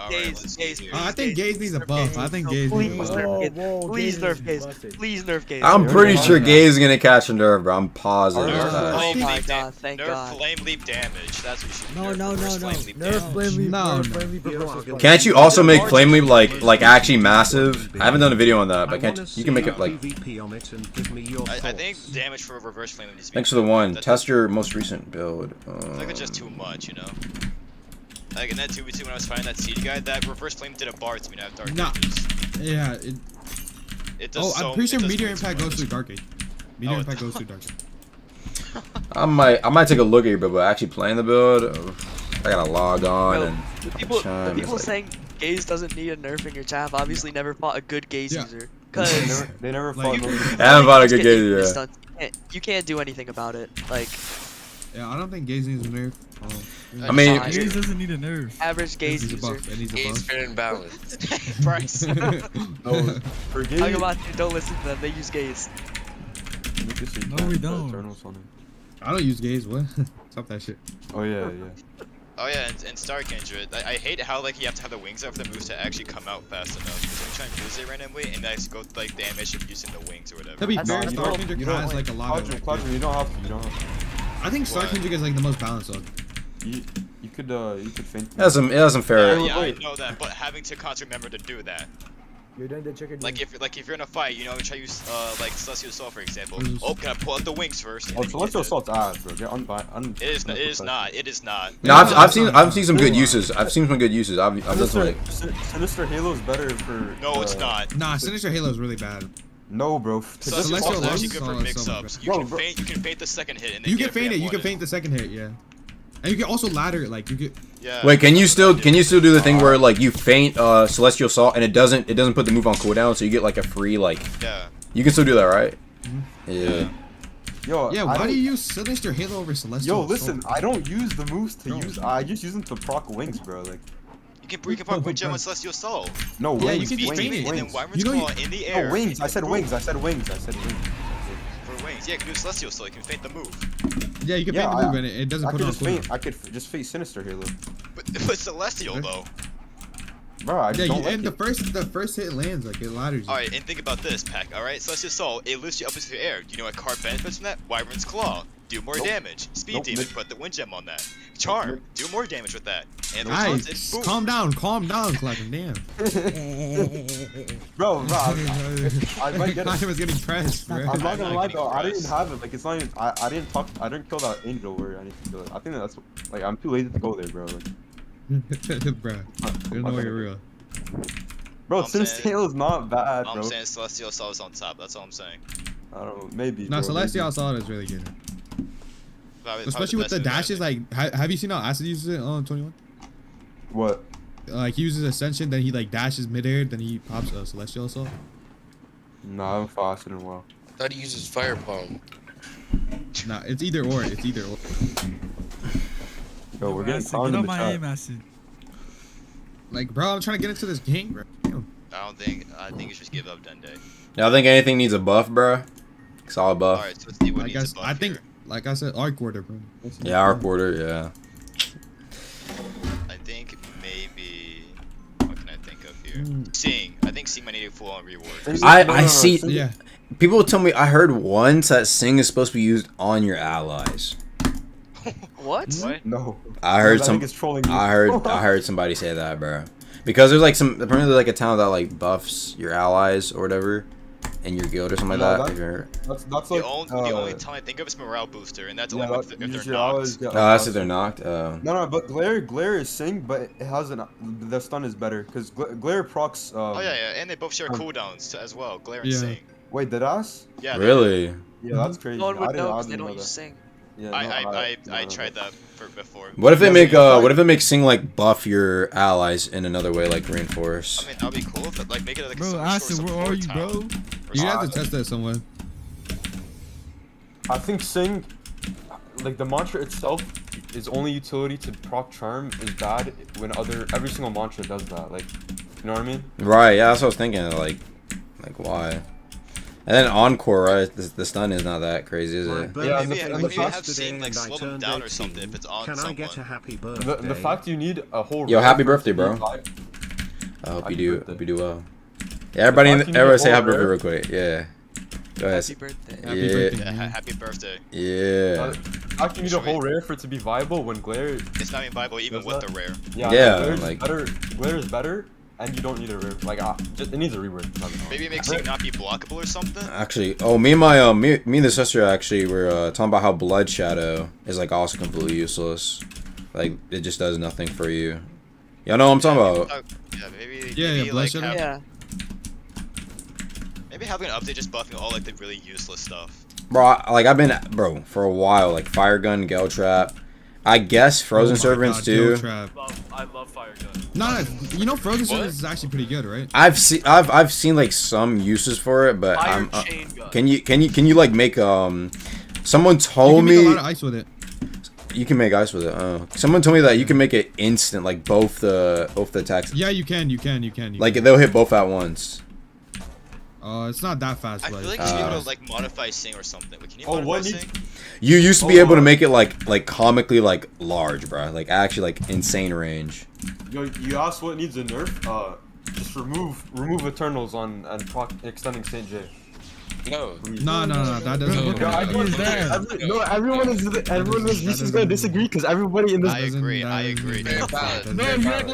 Gaze. I think Gaze needs a buff. I think Gaze needs a buff. Please nerf Gaze. Please nerf Gaze. I'm pretty sure Gaze is gonna catch a nerf, bro. I'm positive. of that. Oh my god, thank Nerf God. flame leap damage. That's what you should No, nerf. no, Reverse no, no. flame leap Nerf damage. flame leap. No, nerf no. flame leap versus flame. Can't you also make flame leap like actually massive? I haven't done a video on that, but can't you can make it like. I think damage for reverse flame leap needs to be. Thanks for the one. Test your most recent build. I think it's just too much, you know. Like in that 2v2 when I was fighting that seed guy, that reverse flame did a bar to me and I have dark ages. Yeah. It does I'm pretty sure Meteor Impact goes through Dark Age. Meteor Impact goes through Dark Age. I might take a look at your build, but actually playing the build, I gotta log on and The people like, saying Gaze doesn't need a nerf in your chat have obviously never fought a good Gaze user. Cause they never fought. I haven't fought a good Gaze, yeah. You can't do anything about it. Like. Yeah, I don't think Gaze needs a nerf. I mean, Gaze doesn't need a nerf. Average Gaze user. Gaze fair and balanced. Bryce. No, for Gaze. Talk about don't listen to them. They use Gaze. No, we don't. I don't use Gaze. What? Stop that shit. Oh yeah. Oh yeah, and Star Kindred. I hate how like you have to have the wings up for the moves to actually come out fast enough. Because when you try and use it randomly, and that go like damage of using the wings or whatever. To be fair, Star Kindred has like a lot of. Cloudry, you don't have to. You don't have to. I think Star Kindred is like the most balanced though. You could feint. It has some fair. Yeah, I know that, but having to constantly remember to do that. You're doing the chicken. Like if you're in a fight, you know, try to use like Celestial Assault for example. Oh, can I pull out the wings first? Oh, Celestial Assault's ass, bro. It is not. No, I've seen some good uses. I've seen some good uses. I've done some like. Sinister Halo is better for. No, it's not. Nah, Sinister Halo is really bad. No, bro. Celestial Assault is actually good for mix-ups. You can feint the second hit and then you can feint it. You can feint the second hit, yeah. And you can also ladder it, like you get. Yeah. Wait, can you still do the thing where like you feint Celestial Assault and it doesn't put the move on cooldown, so you get like a free like. Yeah. You can still do that, right? Mm-hmm. Yeah. Yo. Yeah. Why do you use Sinister Halo over Celestial? Yo, listen. I don't use the moves to use. I just use them to proc wings, bro. Like. You can proc Wind Gem with Celestial Assault. No wings. Yeah, you can just feint it. And then Wyvern's Claw in the air. No wings. I said wings. For wings, yeah, you can do Celestial Assault. You can feint the move. Yeah, you can feint the move and it doesn't put on cooldown. I could just feint Sinister Halo. But Celestial though. Bro, I just don't like and the first hit lands, like it ladders you. Alright, and think about this, Pack. Alright, Celestial Assault, it lifts you up into the air. Do you know what card benefits from that? Wyvern's Claw. Do more damage. Speed Demon, put the Wind Gem on that. Charm, do more damage with that. And the response is boom. Calm down, Clevin, damn. bro, I might get it. I was getting pressed, bro. I'm not gonna lie though, I didn't have it. Like it's not even. I didn't kill that angel where I need to kill it. I think that's like I'm too lazy to go there, bro. Like, bro, there's no way you're real. Bro, Sinister Halo is not bad, bro. I'm saying Celestial Assault is on top. That's all I'm saying. I don't know, maybe. No, Celestial Assault is really good. Especially with the dashes, like, have you seen how Acid uses it on 21? What? Like, he uses Ascension, then he, like, dashes midair, then he pops a Celestial Assault. No, I haven't fought Acid in a while. I thought he uses Fire Palm. Nah, it's either or. Yo, we're getting Acid, get on my aim, Acid. Like, bro, I'm trying to get into this game, bro. I think you should just give up Dende. Yeah, I think anything needs a buff, bro. Solid buff. Alright, so let's see what needs a buff I think, here. like I said, Arc Order, bro. Yeah, Arc Order, yeah. I think maybe. What can I think of here? Seeing. I think Seeing might need a full on reward. I see. Yeah. People tell me I heard once that Sing is supposed to be used on your allies. What? No. I heard I heard somebody say that, bro. Because there's like apparently there's like a talent that like buffs your allies or whatever in your guild or something like that. That's like the only talent I think of is Morale Booster, and that's only if they're knocked. That's if they're knocked. No, but Glare is Sing, but it has the stun is better because Glare procs. Oh yeah, and they both share cooldowns as well. Glare and Sing. Wait, did us? Yeah. Really? Yeah, that's crazy. No one would know because they don't use Sing. Yeah, I tried that before. What if they make Sing like buff your allies in another way, like reinforce? I mean, that'd be cool, but like make it like Bro, some Aston, sort of where are you, support bro? town. You have to test that somewhere. I think Sing, like the mantra itself, its only utility to proc charm is bad when every single mantra does that. Like, you know what I mean? Right. Yeah, that's what I was thinking. Like why? And then Encore, right? The stun is not that crazy, is it? Yeah, Maybe have Sing like slow them down or something if it's on Can someone. I get a happy birthday? The fact you need a whole. Yo, happy birthday, bro. I hope you do. Hope you do well. Yeah, everybody say happy birthday real quick. Yeah. Go ahead. Happy birthday. Happy birthday. Yeah, happy birthday. Yeah. How can you need a whole rare for it to be viable when Glare? It's not even viable even with the rare. Yeah, like Glare is better, and you don't need a rare. Like, it needs a rework. Maybe it makes Sing not be blockable or something. Actually, me and the sister actually were talking about how Blood Shadow is like also completely useless. Like it just does nothing for you. Y'all know what I'm talking about? Yeah, maybe. Yeah, maybe, Blood like, Shadow. Yeah. Maybe having an update just buffing all like the really useless stuff. Bro, I've been for a while, like Fire Gun, Gale Trap. I guess Frozen Servants too. I love Fire Gun. No, you know Frozen Servants is actually pretty good, right? I've seen like some uses for it, but can you like make someone told me you can make a lot of ice with it. You can make ice with it. Someone told me that you can make it instant, like both the attacks. Yeah, you can. Like they'll hit both at once. It's not that fast. I feel like you should be able to like modify Sing or something. Can you modify Sing? You used to be able to make it like comically like large, bro. Like actually like insane range. Yo, you asked what needs a nerf? Just remove Eternals and proc extending St. J. No, that doesn't work. Everyone is just gonna disagree because everybody in this. I agree. No, you act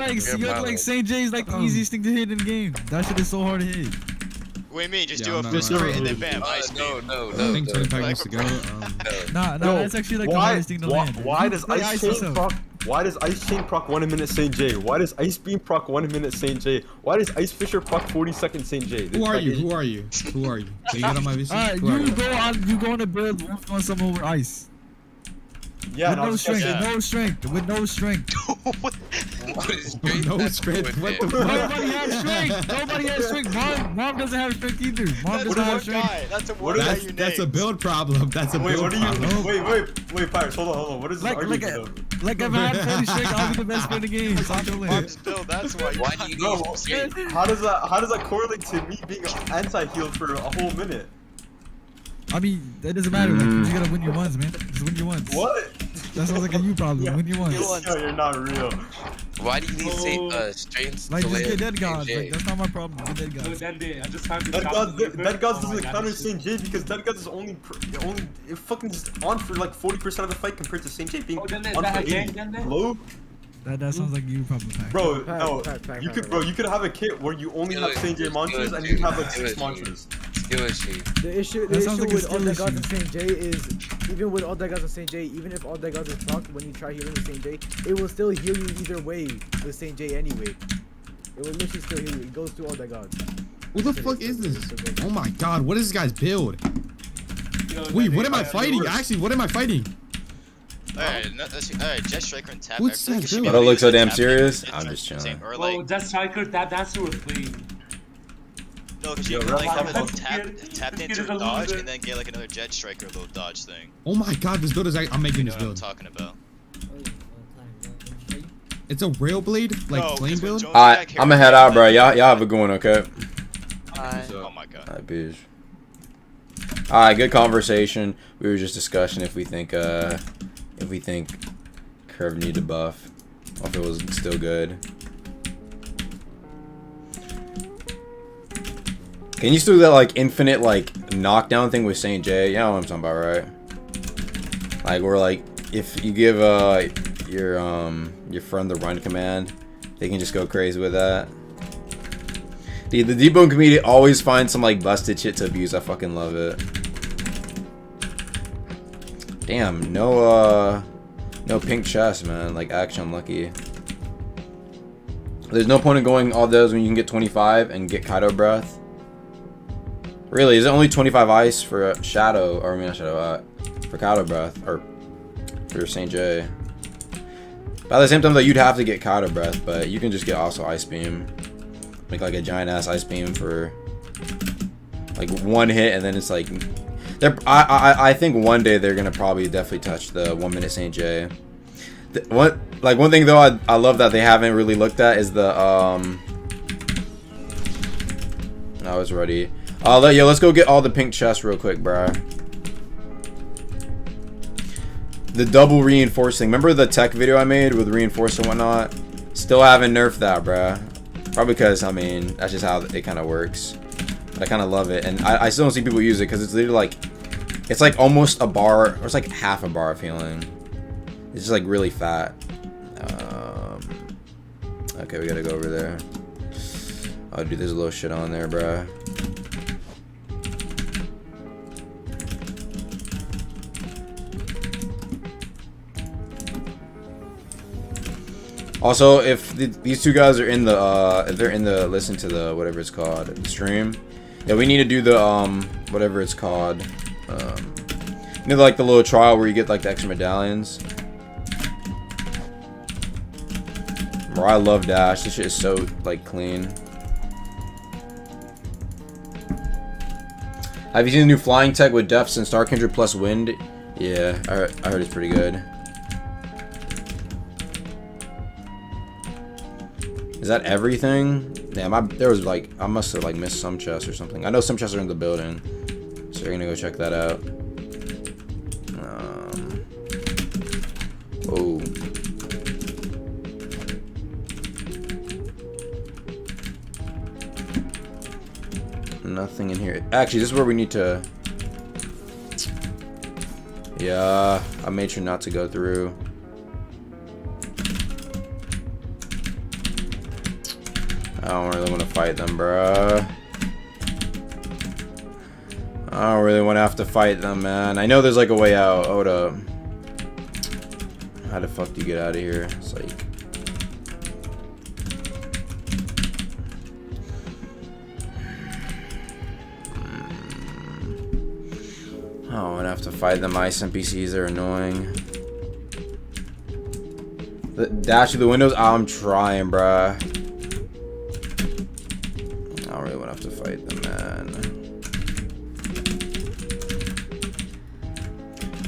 like St. J is like the easiest thing to hit in the game. That shit is so hard to hit. What do you mean? Just do a fist straight and then bam, ice beam. I think 25 wants to go. No, that's actually like the hardest thing to land. Why does Ice Chain proc 1 minute St. J? Why does Ice Beam proc 1 minute St. J? Why does Ice Fisher proc 40-second St. J? Who are you? Can you get on my VC? You go on a build on someone with ice. Yeah, with no strength. What is no strength? What the fuck? Nobody has strength. Mom doesn't have strength either. Mom doesn't have strength. That's a build problem. Wait, Pirates, hold on. What is this argument though? Like if I had 40 strength, I'll be the best player in the game. Mom's build, that's why. Why do you need strength? How does that correlate to me being anti-heal for a whole minute? I mean, that doesn't matter. Like, you just gotta win your ones, man. Just win your ones. What? That sounds like a you problem. Win your ones. Yo, you're not real. Why do you need strengths? Like, to just land get dead gods. St. J? Like, that's not my problem. Get dead gods. Dead gods doesn't counter St. J because Dead gods is only it fucking is on for like 40% of the fight compared to St. J being on for 80. Hello? That sounds like you problem, Pack. Bro, no. You could have a kit where you only have St. J mantras and you have like 6 mantras. The issue with all that gods and St. J is, even with all that gods and St. J, even if all that gods is proc, when you try healing with St. J, it will still heal you either way with St. J anyway. It will literally still heal you. It goes through all that gods. What the fuck is this? Oh my god, what is this guy's build? Wait, what am I fighting? Actually, what am I fighting? Alright, Jet Striker and Tap. What's that build? I don't look so damn serious. I'm just chilling. Oh, Jet Striker, that's what we're playing. No, because you can like have a tap into a dodge and then get like another Jet Striker little dodge thing. Oh my god, this build is I'm making this You know build. what I'm talking about. It's a rail blade, like flame build? Alright, I'm gonna head out, bro. Y'all have a good one, okay? Oh my god. Alright, bitch. Alright, good conversation. We were just discussing if we think Curve needed a buff. Or if it was still good. Can you still do that like infinite like knockdown thing with St. J? You know what I'm talking about, right? Like where like if you give your friend the run command, they can just go crazy with that. Dude, the Deepwoken community always finds some like busted shit to abuse. I fucking love it. Damn, no pink chest, man. Like actually unlucky. There's no point in going all those when you can get 25 and get Kaido breath. Really, is it only 25 ice for Shadow, or I mean not Shadow, for Kaido breath, or for St. J. But at the same time though, you'd have to get Kaido Breath, but you can just get also Ice Beam. Make like a giant ass Ice Beam for like one hit, and then it's like I think one day they're gonna probably definitely touch the 1 minute St. J. One thing though I love that they haven't really looked at is the I was ready. Let's go get all the pink chests real quick, bruh. The double reinforcing. Remember the tech video I made with reinforce and whatnot? Still haven't nerfed that, bruh. Probably because, I mean, that's just how it kind of works. But I kind of love it. And I still don't see people use it because it's literally like, it's like almost a bar, or it's like half a bar feeling. It's just like really fat. Okay, we gotta go over there. Oh, dude, there's a little shit on there, bruh. Also, if these two guys are in the, if they're in the, listen to the, whatever it's called, the stream. Yeah, we need to do the, whatever it's called. You know, like the little trial where you get like the extra medallions. Bro, I love Dash. This shit is so, like, clean. Have you seen the new flying tech with Depths and Star Kindred plus Wind? Yeah, I heard it's pretty good. Is that everything? Damn, there was like, I must have like missed some chests or something. I know some chests are in the building, so we're gonna go check that out. Oh. Nothing in here. Actually, this is where we need to. Yeah, I made sure not to go through. I don't really want to fight them, bruh. I don't really want to have to fight them, man. I know there's like a way out. Hold up. How the fuck do you get out of here? It's like. I don't want to have to fight them. Ice NPCs are annoying. Dash through the windows? I'm trying, bruh. I don't really want to have to fight them, man.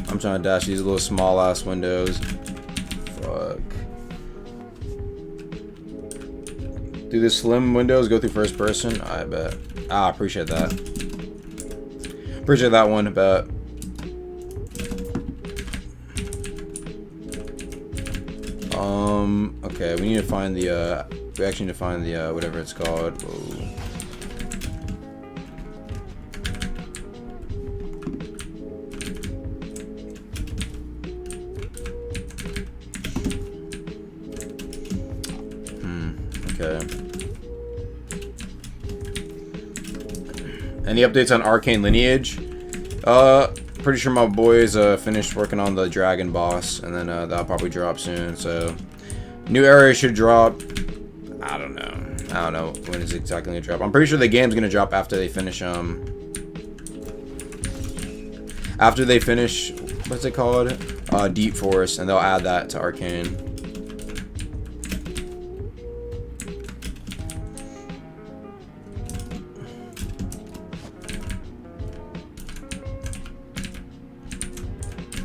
I'm trying to dash these little small ass windows. Fuck. Do the slim windows go through first person? I bet. Ah, appreciate that. Appreciate that one, I bet. Okay, we need to find the, we actually need to find the, whatever it's called. Whoa. Okay. Any updates on Arcane Lineage? Pretty sure my boys finished working on the dragon boss, and then that'll probably drop soon. So, new area should drop. I don't know when it's exactly gonna drop. I'm pretty sure the game's gonna drop after they finish after they finish, what's it called? Deep Forest, and they'll add that to Arcane.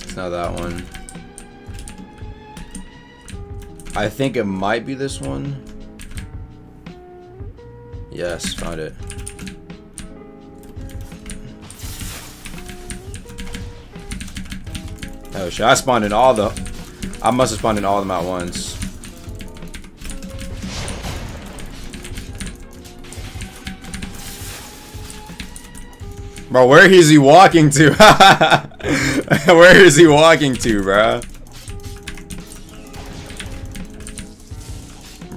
It's not that one. I think it might be this one. Yes, found it. Oh shit, I spawned in all the... I must have spawned in all of them at once. Bro, where is he walking to? Where is he walking to, bro?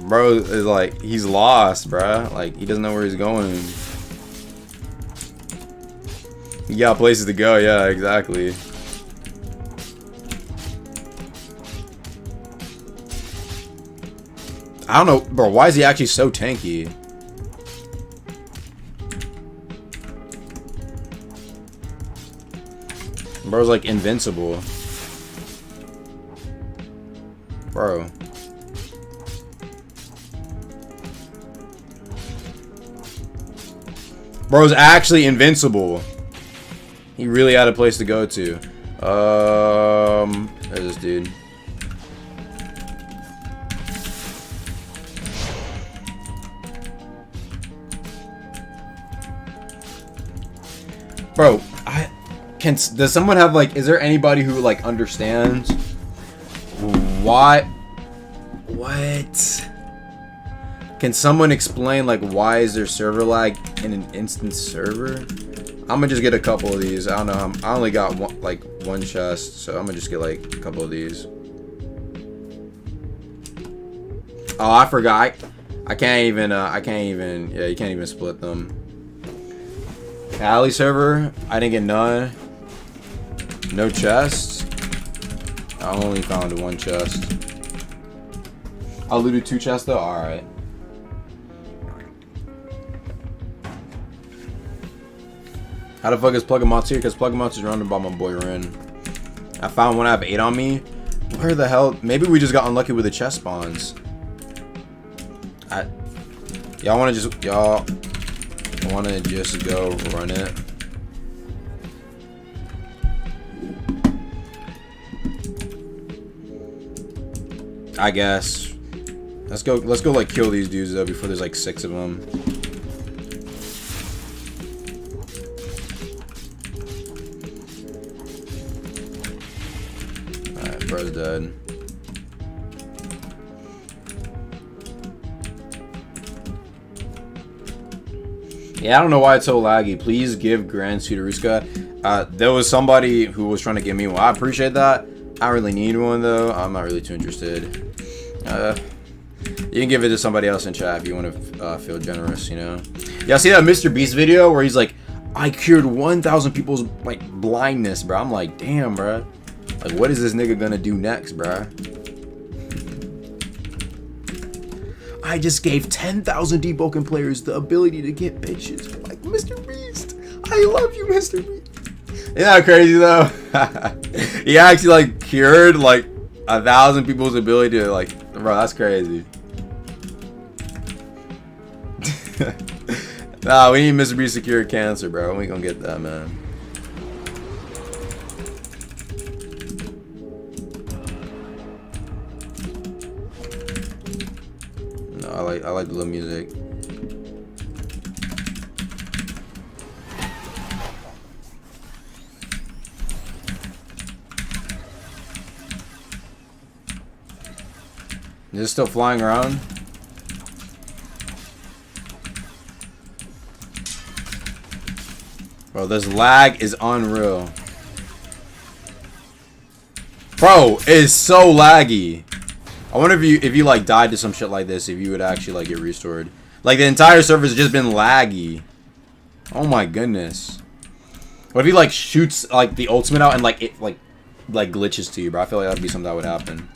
Bro is like, he's lost, bro. Like, he doesn't know where he's going. He got places to go, yeah, exactly. I don't know, bro, why is he actually so tanky? Bro's like invincible. Bro. Bro's actually invincible. He really had a place to go to. There's this dude. Bro, does someone have like, is there anybody who like understands why? What? Can someone explain like why is there server lag in an instance server? I'm gonna just get a couple of these. I don't know. I only got one chest, so I'm gonna just get like a couple of these. Oh, I forgot. I can't even. Yeah, you can't even split them. Alley server, I didn't get none. No chests. I only found one chest. I looted 2 chests though. All right. How the fuck is Plug here? Because Plug is running by my boy Ren. I found one I have 8 on me. Where the hell? Maybe we just got unlucky with the chest spawns. Y'all wanna just go run it? I guess. Let's go like kill these dudes though before there's like 6 of them. Alright, bro's dead. Yeah, I don't know why it's so laggy. Please give Grand Suit to Ruska. There was somebody who was trying to give me one. I appreciate that. I don't really need one though. I'm not really too interested. You can give it to somebody else in chat if you want to feel generous, you know. Y'all see that Mr. Beast video where he's like, I cured 1,000 people's like blindness, bro. I'm like, damn, bro. Like, what is this nigga gonna do next, bro? I just gave 10,000 Deepwoken players the ability to get bitches. Like, Mr. Beast, I love you, Mr. Beast. Isn't that crazy though? He actually like cured like 1,000 people's ability to like, bro, that's crazy. Nah, we need Mr. Beast to cure cancer, bro. We gonna get that, man. No, I like the little music. Is it still flying around? Bro, this lag is unreal. Bro, it is so laggy. I wonder if you like died to some shit like this, if you would actually like get restored. Like the entire server's just been laggy. Oh my goodness. What if he like shoots like the ultimate out and like it like glitches to you, bro? I feel like that'd be something that would happen.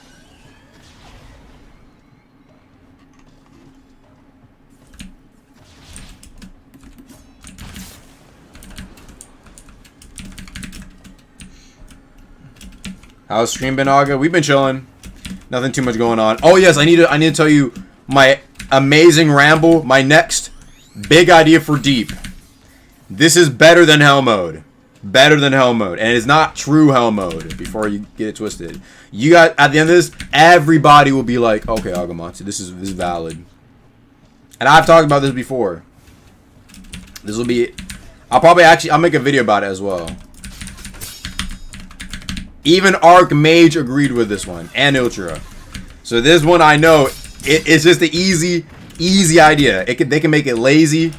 How's stream been, Aga? We've been chilling. Nothing too much going on. Oh yes, I need to tell you my amazing ramble. My next big idea for Deep. This is better than Hell Mode. Better than Hell Mode, and it's not true Hell Mode. Before you get it twisted, you got at the end of this, everybody will be like, "Okay, Agamatsu, this is valid." And I've talked about this before. This will be. I'll make a video about it as well. Even Archmage agreed with this one, and Ultra. So this one, I know, it's just an easy idea. They can make it lazy.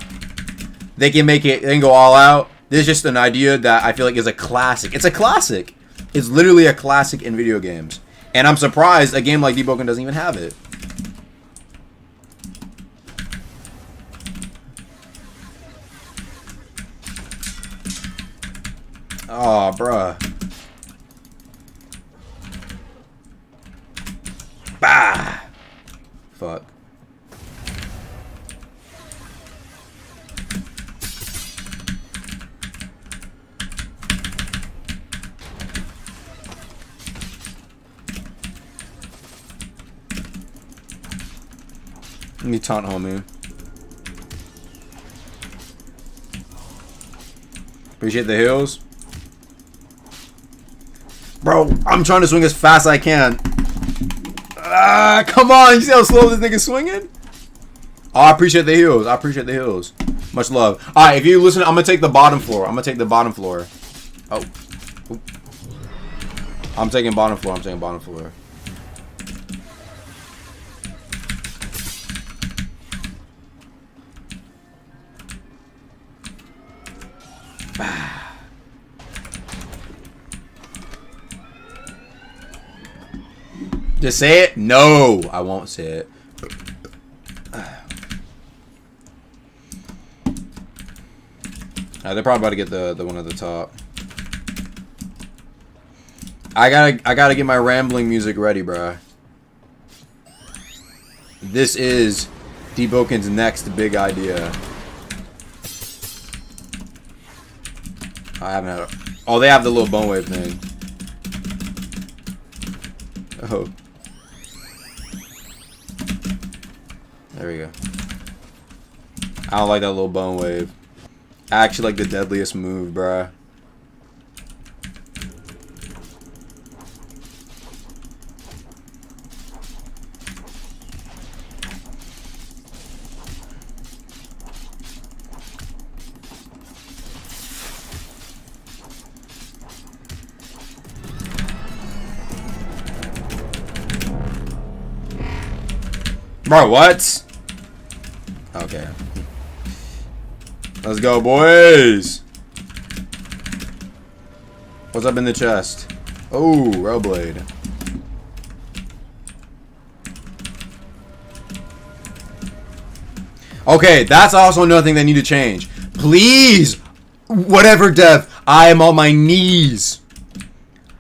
They can go all out. This is just an idea that I feel like is a classic. It's a classic. It's literally a classic in video games. And I'm surprised a game like Deepwoken doesn't even have it. Oh, bruh. Bah! Fuck. Let me taunt homie. Appreciate the heals. Bro, I'm trying to swing as fast as I can. Ah, come on. You see how slow this nigga's swinging? Oh, I appreciate the heals. I appreciate the heals. Much love. Alright, if you listen, I'm gonna take the bottom floor. I'm gonna take the bottom floor. Oh. Oop. I'm taking bottom floor. I'm taking bottom floor. Just say it? No, I won't say it. They're probably about to get the one at the top. I gotta get my rambling music ready, bruh. This is Deepwoken's next big idea. I haven't had a... Oh, they have the little bone wave thing. Oh. There we go. I don't like that little bone wave. I actually like the deadliest move, bruh. Bro, what? Okay. Let's go, boys. What's up in the chest? Oh, Railblade. Okay, that's also another thing they need to change. Please, whatever dev, I am on my knees.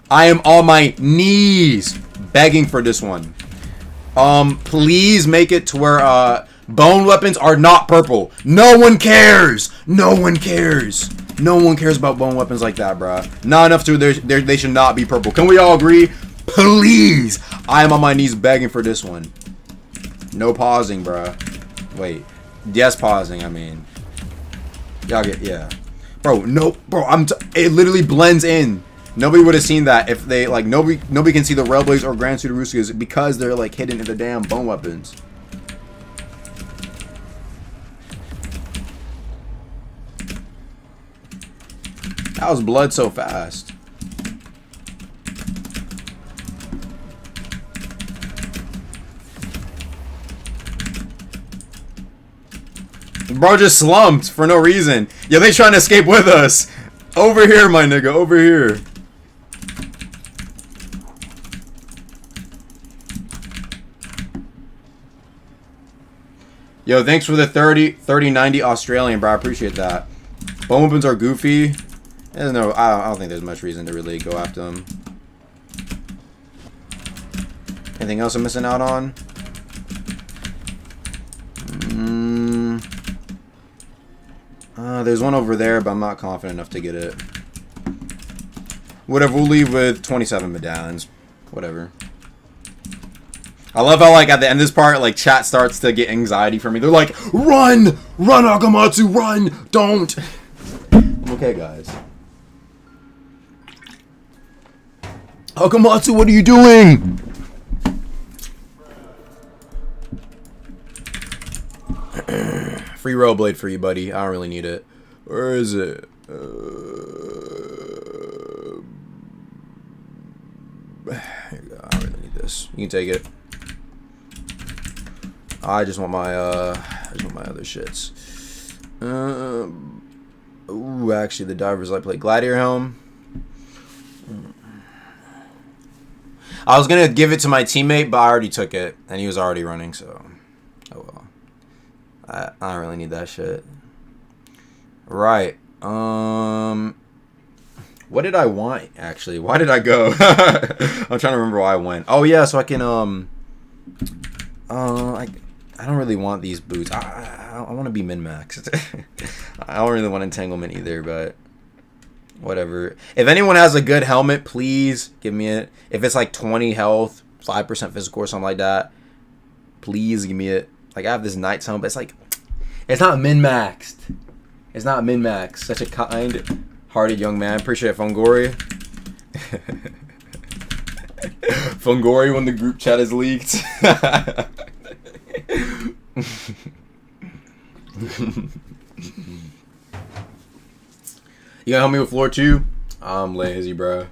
I am on my knees begging for this one. Please make it to where, bone weapons are not purple. No one cares. No one cares. No one cares about bone weapons like that, bruh. Not enough to they should not be purple. Can we all agree? Please. I am on my knees begging for this one. No pausing, bruh. Wait. Yes, pausing, I mean. Y'all get, yeah. Bro, no, bro, it literally blends in. Nobody would have seen that if they, like, nobody can see the Railblades or Grand Sudaruskis because they're, like, hidden in the damn bone weapons. How's blood so fast? Bro just slumped for no reason. Yeah, they trying to escape with us. Over here, my nigga, over here. Yo, thanks for the 3090 Australian, bro. I appreciate that. Bone weapons are goofy. I don't think there's much reason to really go after them. Anything else I'm missing out on? There's one over there, but I'm not confident enough to get it. Whatever, we'll leave with 27 medallions. Whatever. I love how, like, at the end of this part, like, chat starts to get anxiety for me. They're like, run! Run, Akamatsu, run! Don't! I'm okay, guys. Akamatsu, what are you doing? Free Railblade for you, buddy. I don't really need it. Where is it? Here you go. I don't really need this. You can take it. I just want my other shits. Ooh, actually, the Diver's Light Plate Gladiator Helm. I was gonna give it to my teammate, but I already took it, and he was already running, so oh well. I don't really need that shit. Right. What did I want actually? Why did I go? I'm trying to remember why I went. Oh yeah, so I can I don't really want these boots. I want to be min-maxed. I don't really want entanglement either, but whatever. If anyone has a good helmet, please give me it. If it's like 20 health, 5% physical or something like that, please give me it. Like I have this night tone, but it's like it's not min-maxed. It's not min-maxed. Such a kind-hearted young man. Appreciate it, Fungori. Fungori when the group chat is leaked. You gonna help me with floor 2? I'm lazy, bro.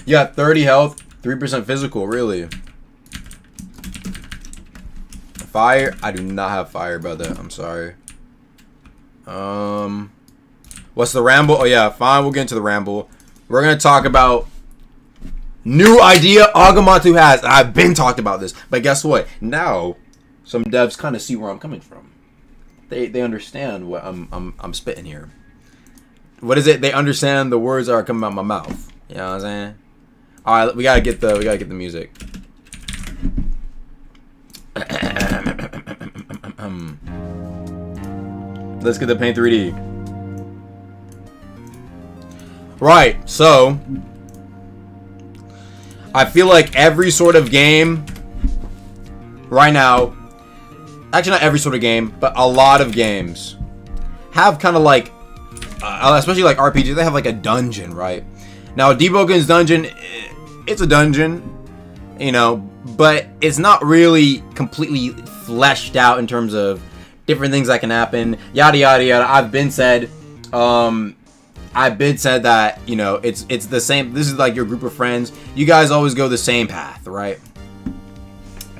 You got 30 health, 3% physical, really. Fire? I do not have fire, brother. I'm sorry. What's the ramble? Oh yeah, fine, we'll get into the ramble. We're gonna talk about new idea Agamotto has. I've been talked about this, but guess what? Now some devs kind of see where I'm coming from. They understand what I'm spitting here. What is it? They understand the words that are coming out my mouth. You know what I'm saying? All right, we gotta get the music. Let's get the Paint 3D. Right, so I feel like every sort of game right now, actually not every sort of game, but a lot of games have kind of like, especially like RPGs, they have like a dungeon, right? Now, Deepwoken's dungeon, it's a dungeon, you know, but it's not really completely fleshed out in terms of different things that can happen, yada yada yada. I've been said that, you know, it's the same. This is like your group of friends. You guys always go the same path, right?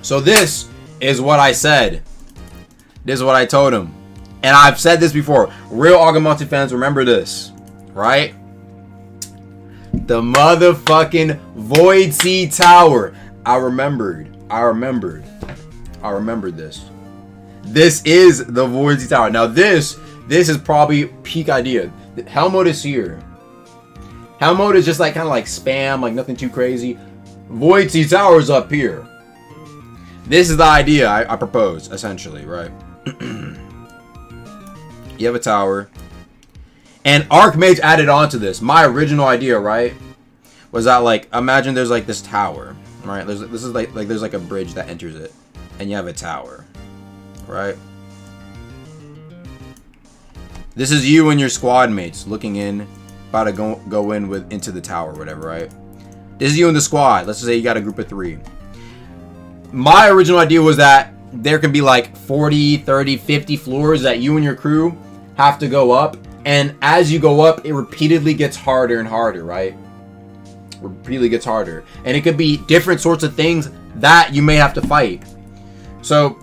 So this is what I said. This is what I told him. And I've said this before. Real Agamotto fans remember this, right? The motherfucking Void Sea Tower. I remembered this. This is the Void Sea Tower. Now this is probably peak idea. Hell mode is here. Hell mode is just like kind of like spam, like nothing too crazy. Void Sea Tower is up here. This is the idea I propose, essentially, right? You have a tower. And Archmage added on to this. My original idea, right, was that like, imagine there's like this tower, right? This is like there's like a bridge that enters it. And you have a tower, right? This is you and your squad mates looking in, about to go in into the tower or whatever, right? This is you and the squad. Let's just say you got a group of 3. My original idea was that there can be like 40, 30, 50 floors that you and your crew have to go up. And as you go up, it repeatedly gets harder and harder, right? Repeatedly gets harder. And it could be different sorts of things that you may have to fight. So,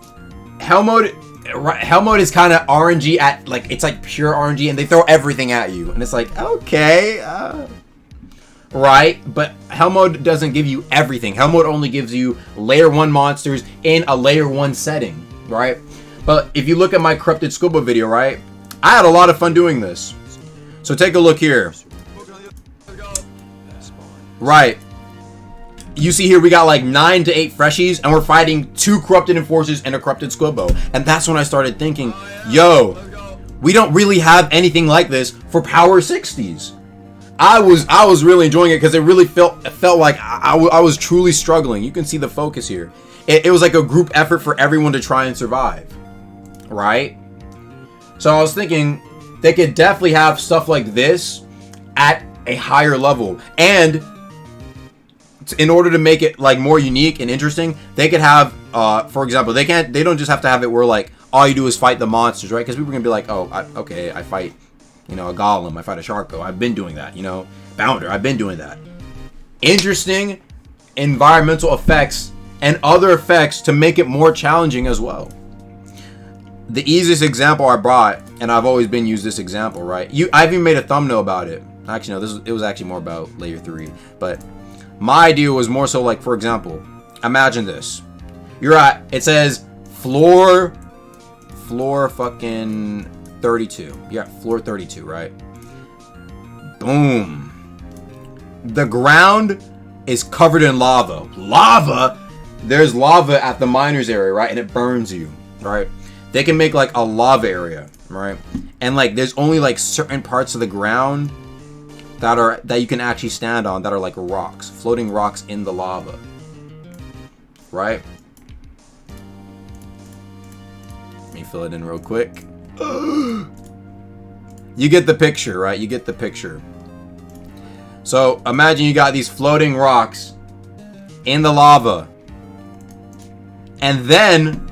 Hell mode is kind of RNG at, like, it's like pure RNG, and they throw everything at you. And it's like, okay, right? But Hell mode doesn't give you everything. Hell mode only gives you layer 1 monsters in a layer 1 setting, right? But if you look at my Corrupted Scuba video, right? I had a lot of fun doing this. So take a look here. Right. You see here we got like 9 to 8 freshies, and we're fighting 2 corrupted enforcers and a corrupted squibbo. And that's when I started thinking, yo, we don't really have anything like this for Power 60s. I was really enjoying it because it really felt like I was truly struggling. You can see the focus here. It was like a group effort for everyone to try and survive, right? So I was thinking they could definitely have stuff like this at a higher level. And in order to make it like more unique and interesting, they could have, for example, they don't just have to have it where like all you do is fight the monsters, right? Because people are gonna be like, oh, okay, I fight, you know, a golem, I fight a sharko, I've been doing that, you know, Bounder, I've been doing that. Interesting environmental effects and other effects to make it more challenging as well. The easiest example I brought, and I've always been used this example, right? I've even made a thumbnail about it. Actually, no, it was actually more about layer 3, but my idea was more so like, for example, imagine this. You're at, it says floor fucking 32. You're at floor 32, right? Boom. The ground is covered in lava. Lava? There's lava at the miners area, right? And it burns you, right? They can make like a lava area, right? And like there's only like certain parts of the ground that you can actually stand on that are like rocks, floating rocks in the lava, right? fill it in real quick. You get the picture, right? You get the picture. So imagine you got these floating rocks in the lava. And then,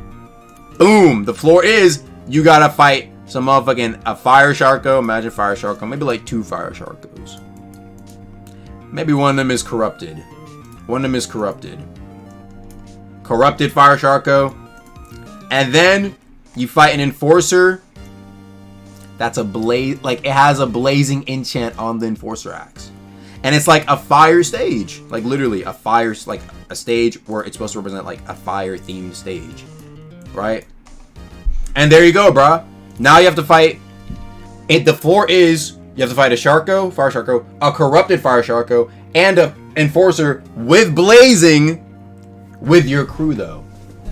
boom, the floor is, you gotta fight some motherfucking, a fire sharko. Imagine fire sharko. Maybe like 2 fire sharkos. Maybe one of them is corrupted. One of them is corrupted. Corrupted fire sharko. And then you fight an enforcer. That's a blaze, like it has a blazing enchant on the enforcer axe. And it's like a fire stage. Like literally a fire, like a stage where it's supposed to represent like a fire themed stage. Right? And there you go, bruh. Now you have to fight, the floor is, you have to fight a sharko, fire sharko, a corrupted fire sharko, and a enforcer with blazing with your crew though.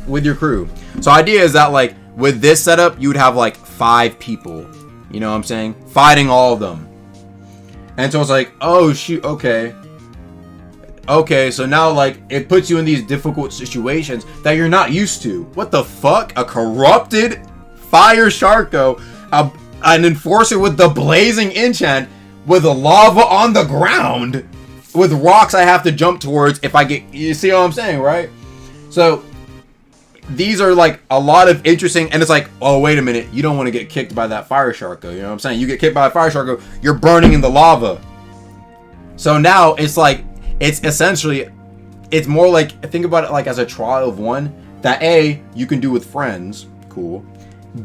With your crew. So idea is that like with this setup, you would have like 5 people. You know what I'm saying? Fighting all of them. And so it's like, oh shoot, okay. Okay, so now like it puts you in these difficult situations that you're not used to. What the fuck? A corrupted fire sharko, an enforcer with the blazing enchant, with the lava on the ground, with rocks I have to jump towards if I get, you see what I'm saying, right? So these are like a lot of interesting, and it's like, oh wait a minute, you don't want to get kicked by that fire sharko, you know what I'm saying? You get kicked by a fire sharko, you're burning in the lava. So now it's like, it's essentially, it's more like, think about it like as a trial of one, that A, you can do with friends, cool.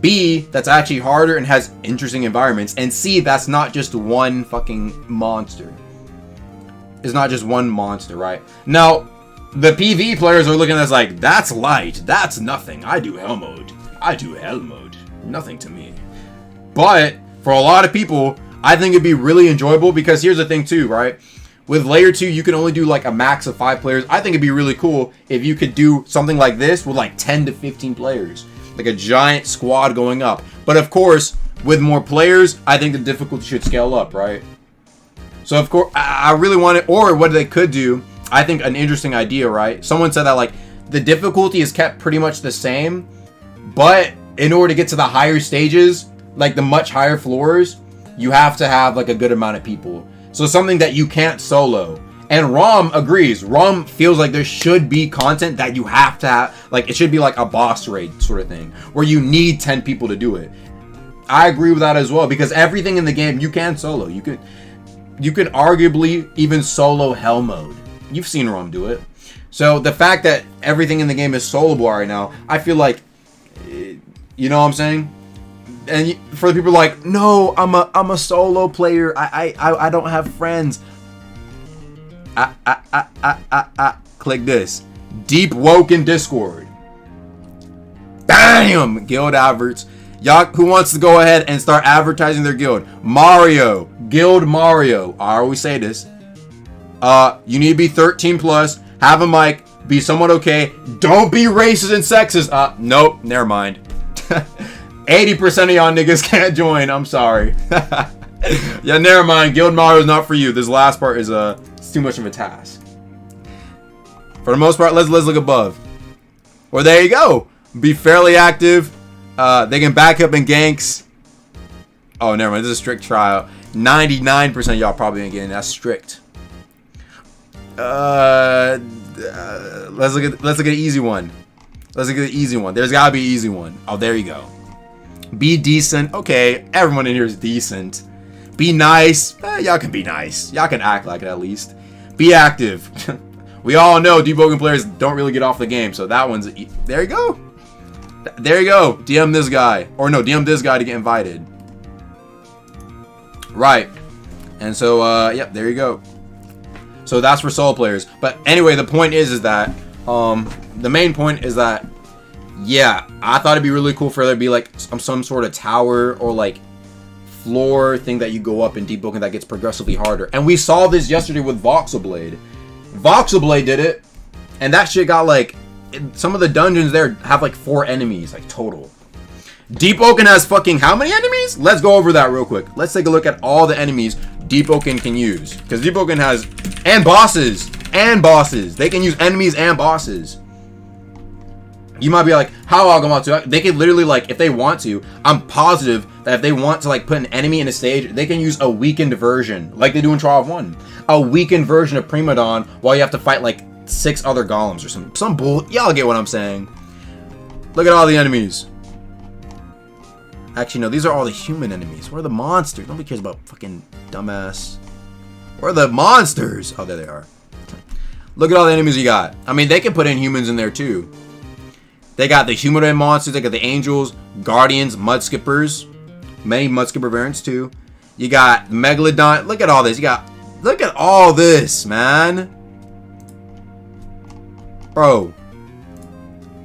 B, that's actually harder and has interesting environments, and C, that's not just one fucking monster. It's not just one monster, right? Now, the PvE players are looking at this like, that's light, that's nothing. I do hell mode. I do hell mode. Nothing to me. But for a lot of people, I think it'd be really enjoyable because here's the thing too, right? With layer 2, you can only do like a max of 5 players. I think it'd be really cool if you could do something like this with like 10 to 15 players. Like a giant squad going up. But of course, with more players, I think the difficulty should scale up, right? So of course, I really want it, or what they could do, I think an interesting idea, right? Someone said that like the difficulty is kept pretty much the same, but in order to get to the higher stages, like the much higher floors, you have to have like a good amount of people. So something that you can't solo. And Rom agrees. Rom feels like there should be content that you have to have, like it should be like a boss raid sort of thing, where you need 10 people to do it. I agree with that as well, because everything in the game you can solo. You could arguably even solo hell mode. You've seen Rom do it. So the fact that everything in the game is soloable right now, I feel like, you know what I'm saying? And for the people like, no, I'm a solo player. I don't have friends. Click this. Deepwoken Discord. Bam! Guild adverts. Y'all, who wants to go ahead and start advertising their guild? Mario. Guild Mario. I always say this. You need to be 13 plus, have a mic, be somewhat okay, don't be racist and sexist. Nope, never mind. 80% of y'all niggas can't join, I'm sorry. Yeah, never mind, Guild Mario is not for you. This last part is, it's too much of a task. For the most part, let's look above. Well, there you go. Be fairly active. They can back up in ganks. Oh, never mind, this is a strict trial. 99% of y'all probably ain't getting that strict. Let's look at an easy one. Let's look at the easy one. There's gotta be an easy one. Oh, there you go. Be decent. Okay, everyone in here is decent. Be nice. Y'all can be nice. Y'all can act like it at least. Be active. We all know Deepwoken players don't really get off the game, so that one's there you go. There you go. DM this guy, or no, DM this guy to get invited. Right. And so, yep, there you go. So that's for solo players. But anyway, the point is that, the main point is that, yeah, I thought it'd be really cool for there to be like some sort of tower or like floor thing that you go up in Deepwoken that gets progressively harder. And we saw this yesterday with Voxelblade. Voxelblade did it, and that shit got like, some of the dungeons there have like 4 enemies, like total. Deepwoken has fucking how many enemies? Let's go over that real quick. Let's take a look at all the enemies Deepwoken can use. Because Deepwoken has, and bosses. They can use enemies and bosses. You might be like, how Agamotto? They could literally, like, if they want to, I'm positive that if they want to, like, put an enemy in a stage, they can use a weakened version, like they do in Trial of One. A weakened version of Primadon while you have to fight, like, 6 other golems or some bull. Y'all get what I'm saying. Look at all the enemies. Actually, no, these are all the human enemies. Where are the monsters? Nobody cares about fucking dumbass. Where are the monsters? Oh, there they are. Look at all the enemies you got. I mean, they can put in humans in there, too. They got the humanoid monsters. They got the angels, guardians, mudskippers. Many mudskipper variants, too. You got Megalodon. Look at all this. Look at all this, man. Bro.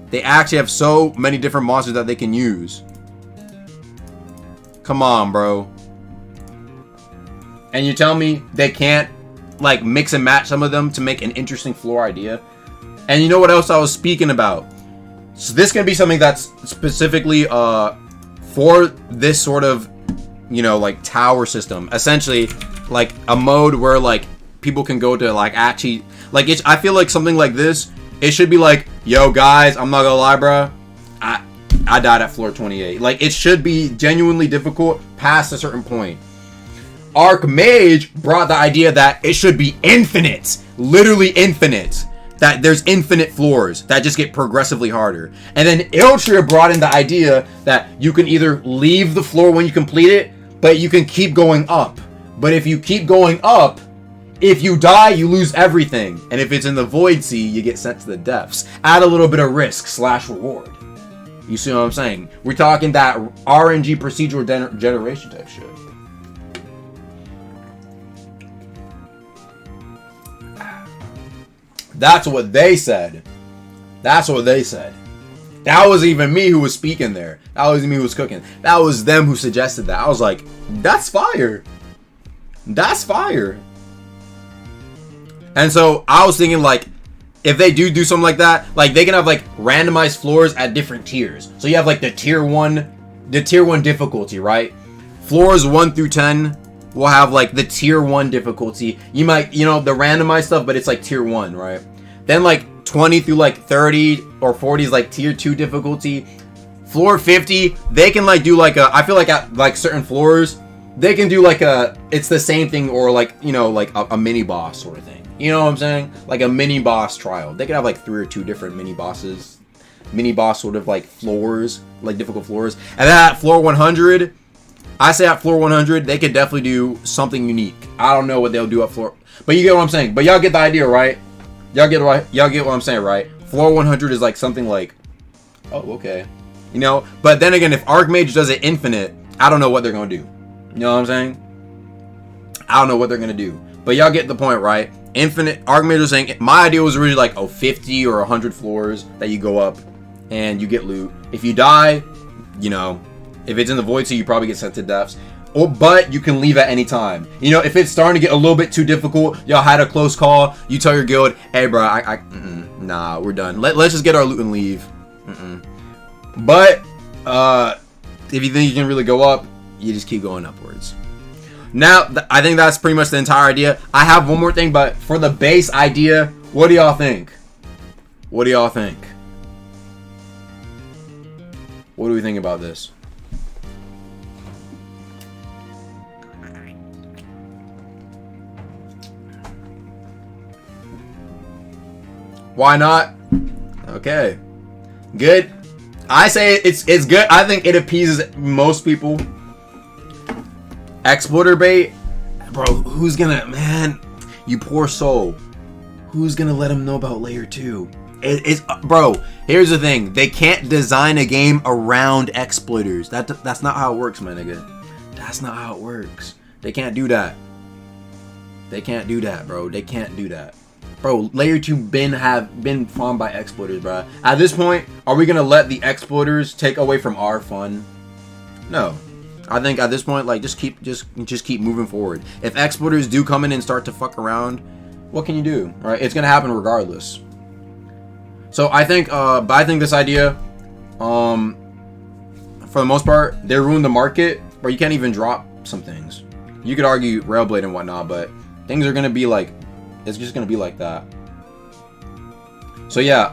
They actually have so many different monsters that they can use. Come on, bro. And you tell me they can't, like, mix and match some of them to make an interesting floor idea? And you know what else I was speaking about? So this can be something that's specifically for this sort of, you know, like, tower system. Essentially, like, a mode where, like, people can go to, like, actually, like, I feel like something like this, it should be like, yo, guys, I'm not gonna lie, bro. I died at floor 28. Like, it should be genuinely difficult past a certain point. Archmage brought the idea that it should be infinite. Literally infinite. That there's infinite floors that just get progressively harder. And then Iltria brought in the idea that you can either leave the floor when you complete it, but you can keep going up. But if you keep going up, if you die, you lose everything. And if it's in the Void Sea, you get sent to the depths. Add a little bit of risk / reward. You see what I'm saying? We're talking that RNG procedural generation type shit. That's what they said. That's what they said. That was even me who was speaking there. That was me who was cooking. That was them who suggested that. I was like, that's fire. That's fire. And so I was thinking, like, if they do something like that, like, they can have, like, randomized floors at different tiers. So you have, like, the tier 1 difficulty, right? Floors 1 through 10 will have, like, the tier 1 difficulty. You might, you know, the randomized stuff, but it's, like, tier 1, right? Then, like, 20 through, like, 30 or 40 is, like, tier 2 difficulty. Floor 50, they can, like, do, like, I feel like at, like, certain floors, they can do, like, it's the same thing, or, like, you know, like, a mini boss sort of thing. You know what I'm saying? Like a mini boss trial. They could have like 3 or 2 different mini bosses. Mini boss sort of like floors. Like difficult floors. And then at floor 100, I say at floor 100, they could definitely do something unique. I don't know what they'll do at floor. But you get what I'm saying. But y'all get the idea, right? Y'all get what I'm saying, right? Floor 100 is like something like, oh, okay. You know? But then again, if Archmage does it infinite, I don't know what they're going to do. You know what I'm saying? I don't know what they're going to do. But y'all get the point, right? Infinite. Archmage was saying, my idea was originally like, 50 or 100 floors that you go up and you get loot. If you die, you know, if it's in the Void Sea, you probably get sent to depths. But you can leave at any time. You know, if it's starting to get a little bit too difficult, y'all had a close call, you tell your guild, hey, bro, nah, we're done. Let's just get our loot and leave. But if you think you can really go up, you just keep going upwards. Now, I think that's pretty much the entire idea. I have one more thing, but for the base idea, what do y'all think? What do y'all think? What do we think about this? Why not? Okay. Good. I say it's good. I think it appeases most people. Exploiter bait, bro. Who's gonna, man? You poor soul. Who's gonna let them know about layer 2? It's bro. Here's the thing. They can't design a game around exploiters. That's not how it works, my nigga. That's not how it works. They can't do that. They can't do that, bro. They can't do that, bro. Layer 2 have been farmed by exploiters, bro. At this point, are we gonna let the exploiters take away from our fun? No. I think at this point, like, just keep moving forward. If exploiters do come in and start to fuck around, what can you do, right? It's gonna happen regardless. So I think, but I think this idea, for the most part, they ruined the market, where you can't even drop some things. You could argue Railblade and whatnot, but things are gonna be like, it's just gonna be like that. So yeah,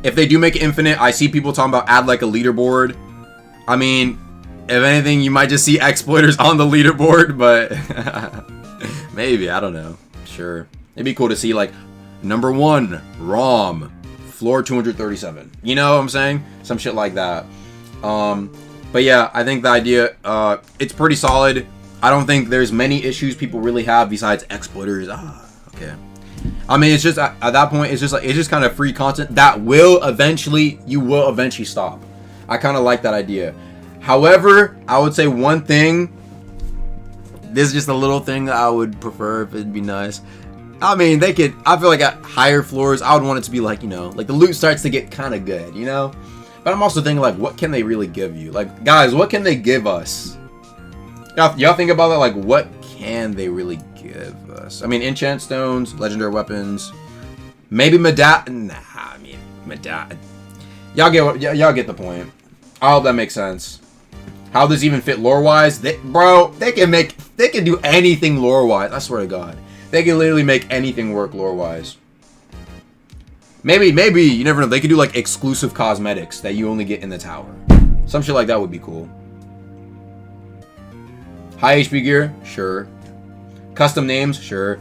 if they do make it infinite, I see people talking about add like a leaderboard. I mean, if anything, you might just see exploiters on the leaderboard, but maybe, I don't know. Sure. It'd be cool to see like number 1, ROM, floor 237. You know what I'm saying? Some shit like that. But yeah, I think the idea, it's pretty solid. I don't think there's many issues people really have besides exploiters. Okay. I mean, it's just at that point, it's just kind of free content that you will eventually stop. I kind of like that idea. However, I would say one thing. This is just a little thing that I would prefer if it'd be nice. I mean, I feel like at higher floors, I would want it to be like, you know, like the loot starts to get kind of good, you know? But I'm also thinking like, what can they really give you? Like, guys, what can they give us? Y'all think about that? Like, what can they really give us? I mean, enchant stones, legendary weapons, maybe Y'all get the point. I hope that makes sense. How does this even fit lore-wise? They can do anything lore-wise. I swear to God. They can literally make anything work lore-wise. Maybe, you never know. They could do like exclusive cosmetics that you only get in the tower. Some shit like that would be cool. High HP gear? Sure. Custom names? Sure.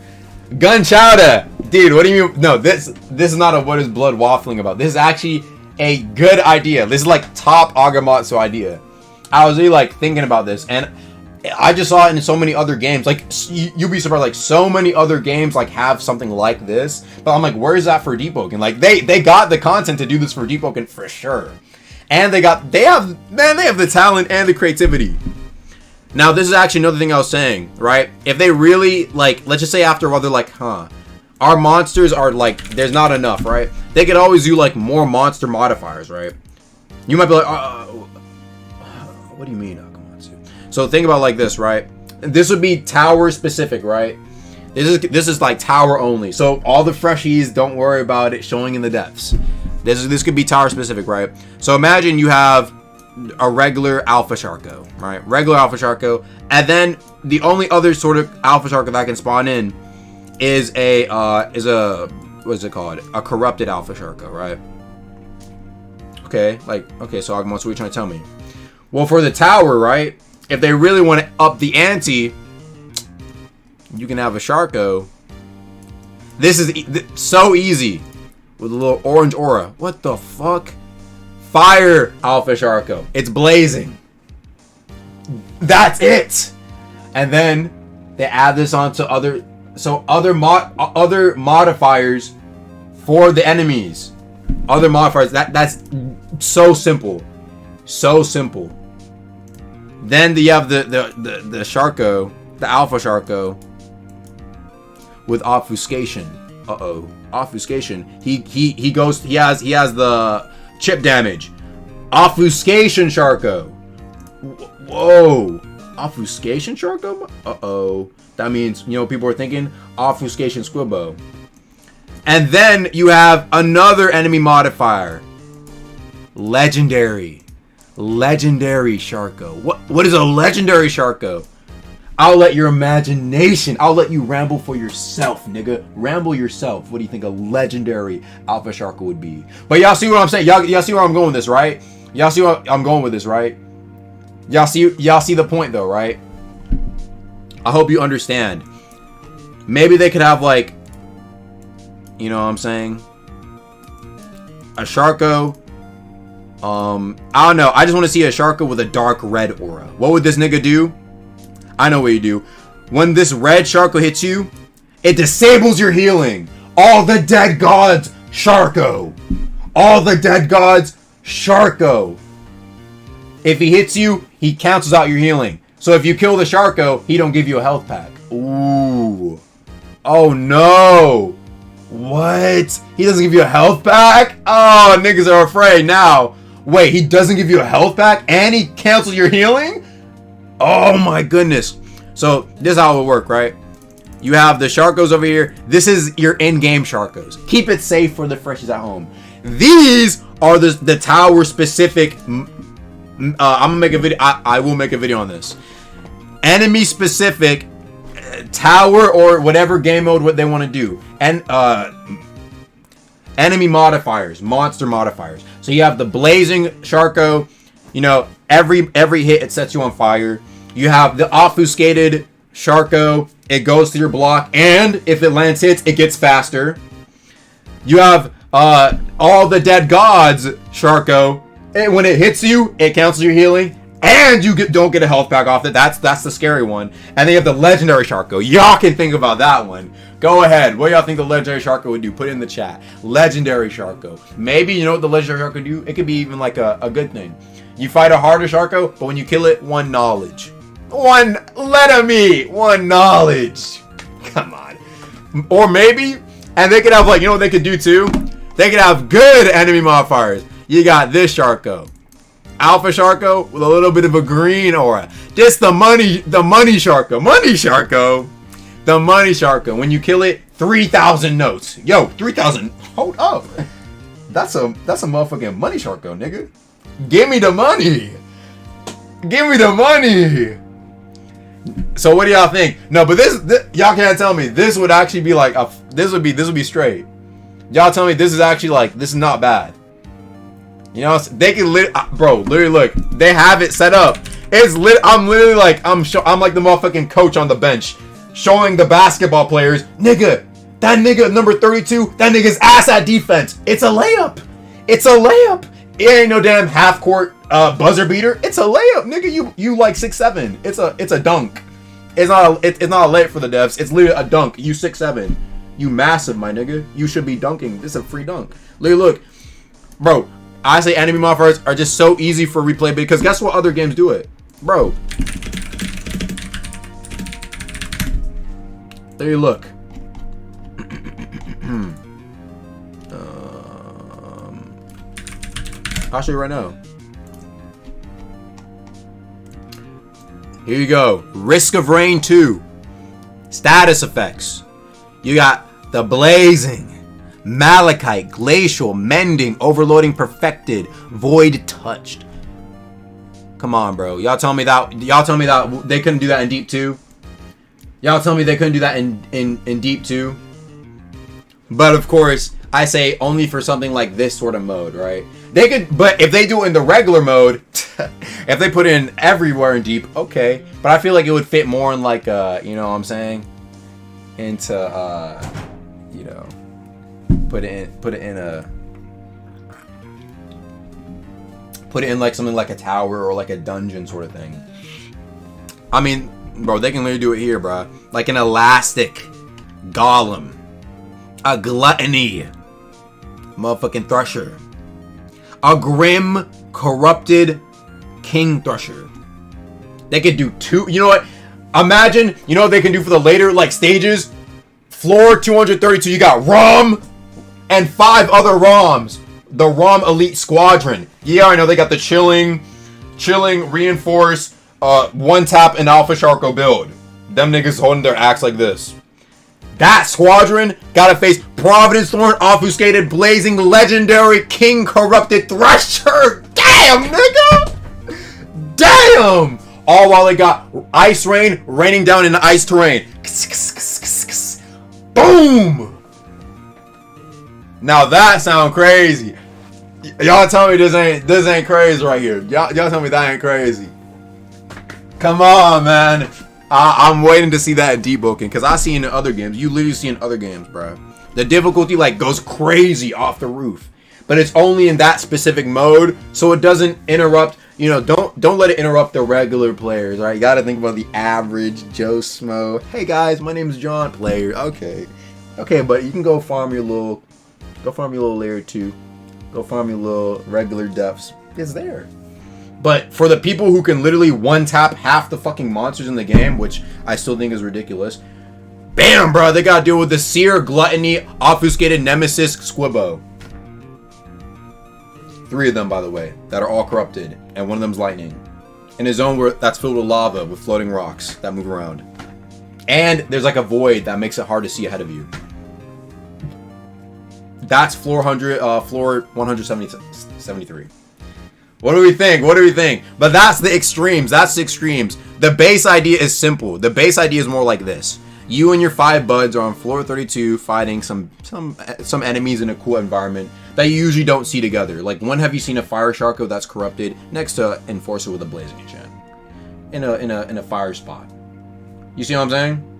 Gun chowder! Dude, what do you mean? No, this is not a what is blood waffling about. This is actually a good idea. This is like top Agamatsu idea. I was really like thinking about this, and I just saw it in so many other games. Like, you'd be surprised, like so many other games like have something like this. But I'm like, where is that for Deepwoken? Like they got the content to do this for Deepwoken for sure. And they have the talent and the creativity. Now, this is actually another thing I was saying, right? If they really, like, let's just say after a while, they're like, our monsters are, like, there's not enough, right? They could always do, like, more monster modifiers, right? You might be like, what do you mean, Akamatsu? So think about it like this, right? This would be tower specific, right? This is like tower only. So all the freshies, don't worry about it showing in the depths. This could be tower specific, right? So imagine you have a regular Alpha Sharko, right? Regular Alpha Sharko, and then the only other sort of Alpha Sharko that can spawn in is a what is it called? A corrupted Alpha Sharko, right? Okay, so Agumon, so what are you trying to tell me? Well, for the tower, right? If they really want to up the ante, you can have a Sharko. This is so easy with a little orange aura. What the fuck? Fire Alpha Sharko. It's blazing. That's it. And then they add this onto other modifiers for the enemies. Other modifiers. That's so simple. So simple. Then you have the Sharko, the Alpha Sharko with obfuscation. Obfuscation. He has the chip damage. Obfuscation Sharko. Whoa. Obfuscation Sharko? That means, people are thinking obfuscation Squibbo. And then you have another enemy modifier. Legendary Sharko. What is a legendary Sharko? I'll let your imagination. I'll let you ramble for yourself, nigga. Ramble yourself. What do you think a legendary Alpha Sharko would be? But y'all see what I'm saying? Y'all see where I'm going with this, right? Y'all see what I'm going with this, right? Y'all see the point though, right? I hope you understand. Maybe they could have like, you know what I'm saying? A Sharko. I don't know. I just want to see a Sharko with a dark red aura. What would this nigga do? I know what you do. When this red Sharko hits you, it disables your healing. All the dead gods, Sharko. All the dead gods, Sharko. If he hits you, he cancels out your healing. So if you kill the Sharko, he don't give you a health pack. Ooh. Oh no. What? He doesn't give you a health pack? Oh, niggas are afraid now. Wait, he doesn't give you a health pack and he cancels your healing? Oh my goodness. So this is how it would work, right? You have the Sharkos over here. This is your in-game Sharkos. Keep it safe for the freshies at home. These are the tower specific. I'm gonna make a video. I will make a video on this. Enemy specific tower or whatever game mode what they want to do. And enemy modifiers, monster modifiers. So you have the blazing Sharko. You know, every hit it sets you on fire. You have the obfuscated Sharko. It goes to your block, and if it lands hits, it gets faster. You have all the dead gods Sharko. And when it hits you, it cancels your healing, and you don't get a health pack off it. That's the scary one. And then you have the legendary Sharko. Y'all can think about that one. Go ahead. What do y'all think the legendary Sharko would do? Put it in the chat. Legendary Sharko. Maybe you know what the legendary Sharko do? It could be even like a good thing. You fight a harder Sharko, but when you kill it, 1 knowledge. One knowledge. Come on. Or maybe, and they could have like, you know what they could do too? They could have good enemy modifiers. You got this Sharko. Alpha Sharko with a little bit of a green aura. This the money Sharko. Money Sharko. The money Sharko. When you kill it, 3,000 notes. Yo, 3,000. Hold up. That's a motherfucking money Sharko, nigga. Give me the money. Give me the money. So what do y'all think? No, but this y'all can't tell me. This would actually be like this would be straight. Y'all tell me this is actually like, this is not bad. You know, they can literally look. They have it set up. It's lit. I'm literally like, I'm like the motherfucking coach on the bench, showing the basketball players, nigga, that nigga number 32, that nigga's ass at defense. It's a layup. It's a layup. It ain't no damn half court buzzer beater. It's a layup, nigga. You like 6'7". It's a dunk. It's not a layup for the devs. It's literally a dunk. You 6'7". You massive, my nigga. You should be dunking. This is a free dunk. Look, bro. I say enemy modifiers are just so easy for replay because guess what other games do it, bro. There you look. I'll show you right now. Here you go. Risk of Rain 2. Status effects. You got the Blazing, Malachite, Glacial, Mending, Overloading Perfected, Void Touched. Come on, bro. Y'all tell me that they couldn't do that in Deep 2? Y'all tell me they couldn't do that in Deep 2? But of course, I say only for something like this sort of mode, right? They could, but if they do it in the regular mode, if they put it in everywhere in Deep, okay. But I feel like it would fit more in like you know what I'm saying? Into you know, put it in like something like a tower or like a dungeon sort of thing. I mean, bro, they can literally do it here, bro. Like an elastic golem, a gluttony, motherfucking thresher, a grim corrupted king thresher. They could do 2. You know what? Imagine, you know what they can do for the later like stages? Floor 232, you got Rom and 5 other Roms. The Rom Elite Squadron. Yeah, I know they got the chilling, reinforce, 1-tap and Alpha Sharko build. Them niggas holding their axe like this. That squadron gotta face Providence Thorn, Obfuscated, Blazing, Legendary, King Corrupted Thresher. Damn, nigga! Damn! All while they got Ice Rain raining down in the ice terrain. Boom! Now that sound crazy. Y'all tell me this ain't crazy right here. Y'all tell me that ain't crazy. Come on, man. I'm waiting to see that in Deepwoken because I see it in other games. You literally see in other games, bro. The difficulty like goes crazy off the roof, but it's only in that specific mode, so it doesn't interrupt. You know, don't let it interrupt the regular players, right? You gotta think about the average Joe Smo. Hey guys, my name is John player. Okay, but you can go farm your little layer 2. Go farm your little regular depths. It's there. But for the people who can literally 1-tap half the fucking monsters in the game, which I still think is ridiculous, bam, bro, they gotta deal with the Seer, Gluttony, Obfuscated, Nemesis, Squibbo. 3 of them, by the way, that are all corrupted, and one of them's lightning. In a zone that's filled with lava with floating rocks that move around. And there's like a void that makes it hard to see ahead of you. That's floor 173. What do we think? But that's the extremes. The base idea is simple. The base idea is more like this. You and your 5 buds are on floor 32 fighting some enemies in a cool environment that you usually don't see together. Like, when have you seen a Fire Sharko that's corrupted next to Enforcer with a blazing enchant in a fire spot? You see what I'm saying?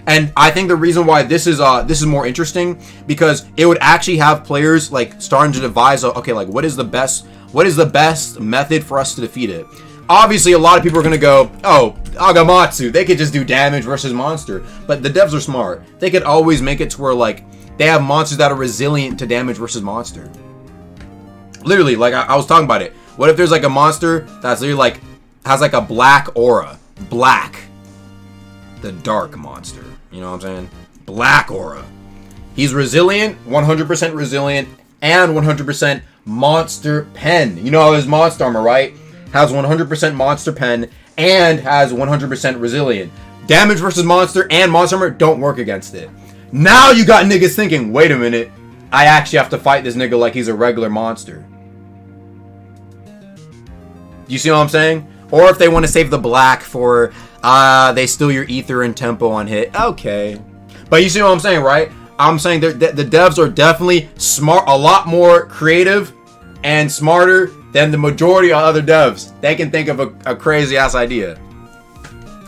And I think the reason why this is more interesting, because it would actually have players like starting to devise, okay, like what is the best method for us to defeat it? Obviously, a lot of people are gonna go, oh, Agamatsu, they could just do damage versus monster. But the devs are smart. They could always make it to where like they have monsters that are resilient to damage versus monster. Literally, like I was talking about it. What if there's like a monster that's literally like has like a black aura, black, the dark monster. You know what I'm saying? Black aura. He's resilient, 100% resilient, and 100% monster pen. You know how his monster armor, right? Has 100% monster pen and has 100% resilient. Damage versus monster and monster armor don't work against it. Now you got niggas thinking, wait a minute, I actually have to fight this nigga like he's a regular monster. You see what I'm saying? Or if they want to save the black for, they steal your ether and tempo on hit. Okay. But you see what I'm saying, right? I'm saying the devs are definitely smart, a lot more creative and smarter than the majority of other devs. They can think of a crazy ass idea.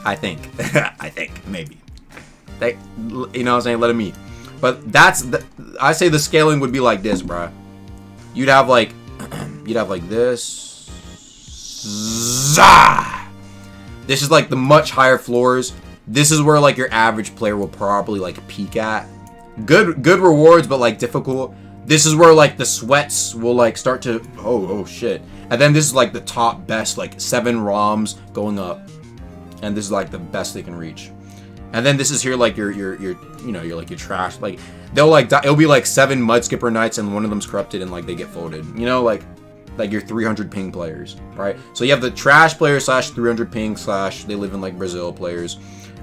I think. I think, maybe. They, you know what I'm saying? Let them eat. But I say the scaling would be like this, bruh. You'd have like this. Zah! This is like the much higher floors. This is where like your average player will probably like peak at. Good rewards, but like difficult. This is where like the sweats will like start to oh shit. And then this is like the top best, like 7 ROMs going up. And this is like the best they can reach. And then this is here like your you know, you're like your trash. Like they'll like it'll be like 7 mud skipper knights and one of them's corrupted and like they get folded. You know, like your 300 ping players, right? So you have the trash players / 300 ping / they live in like Brazil players.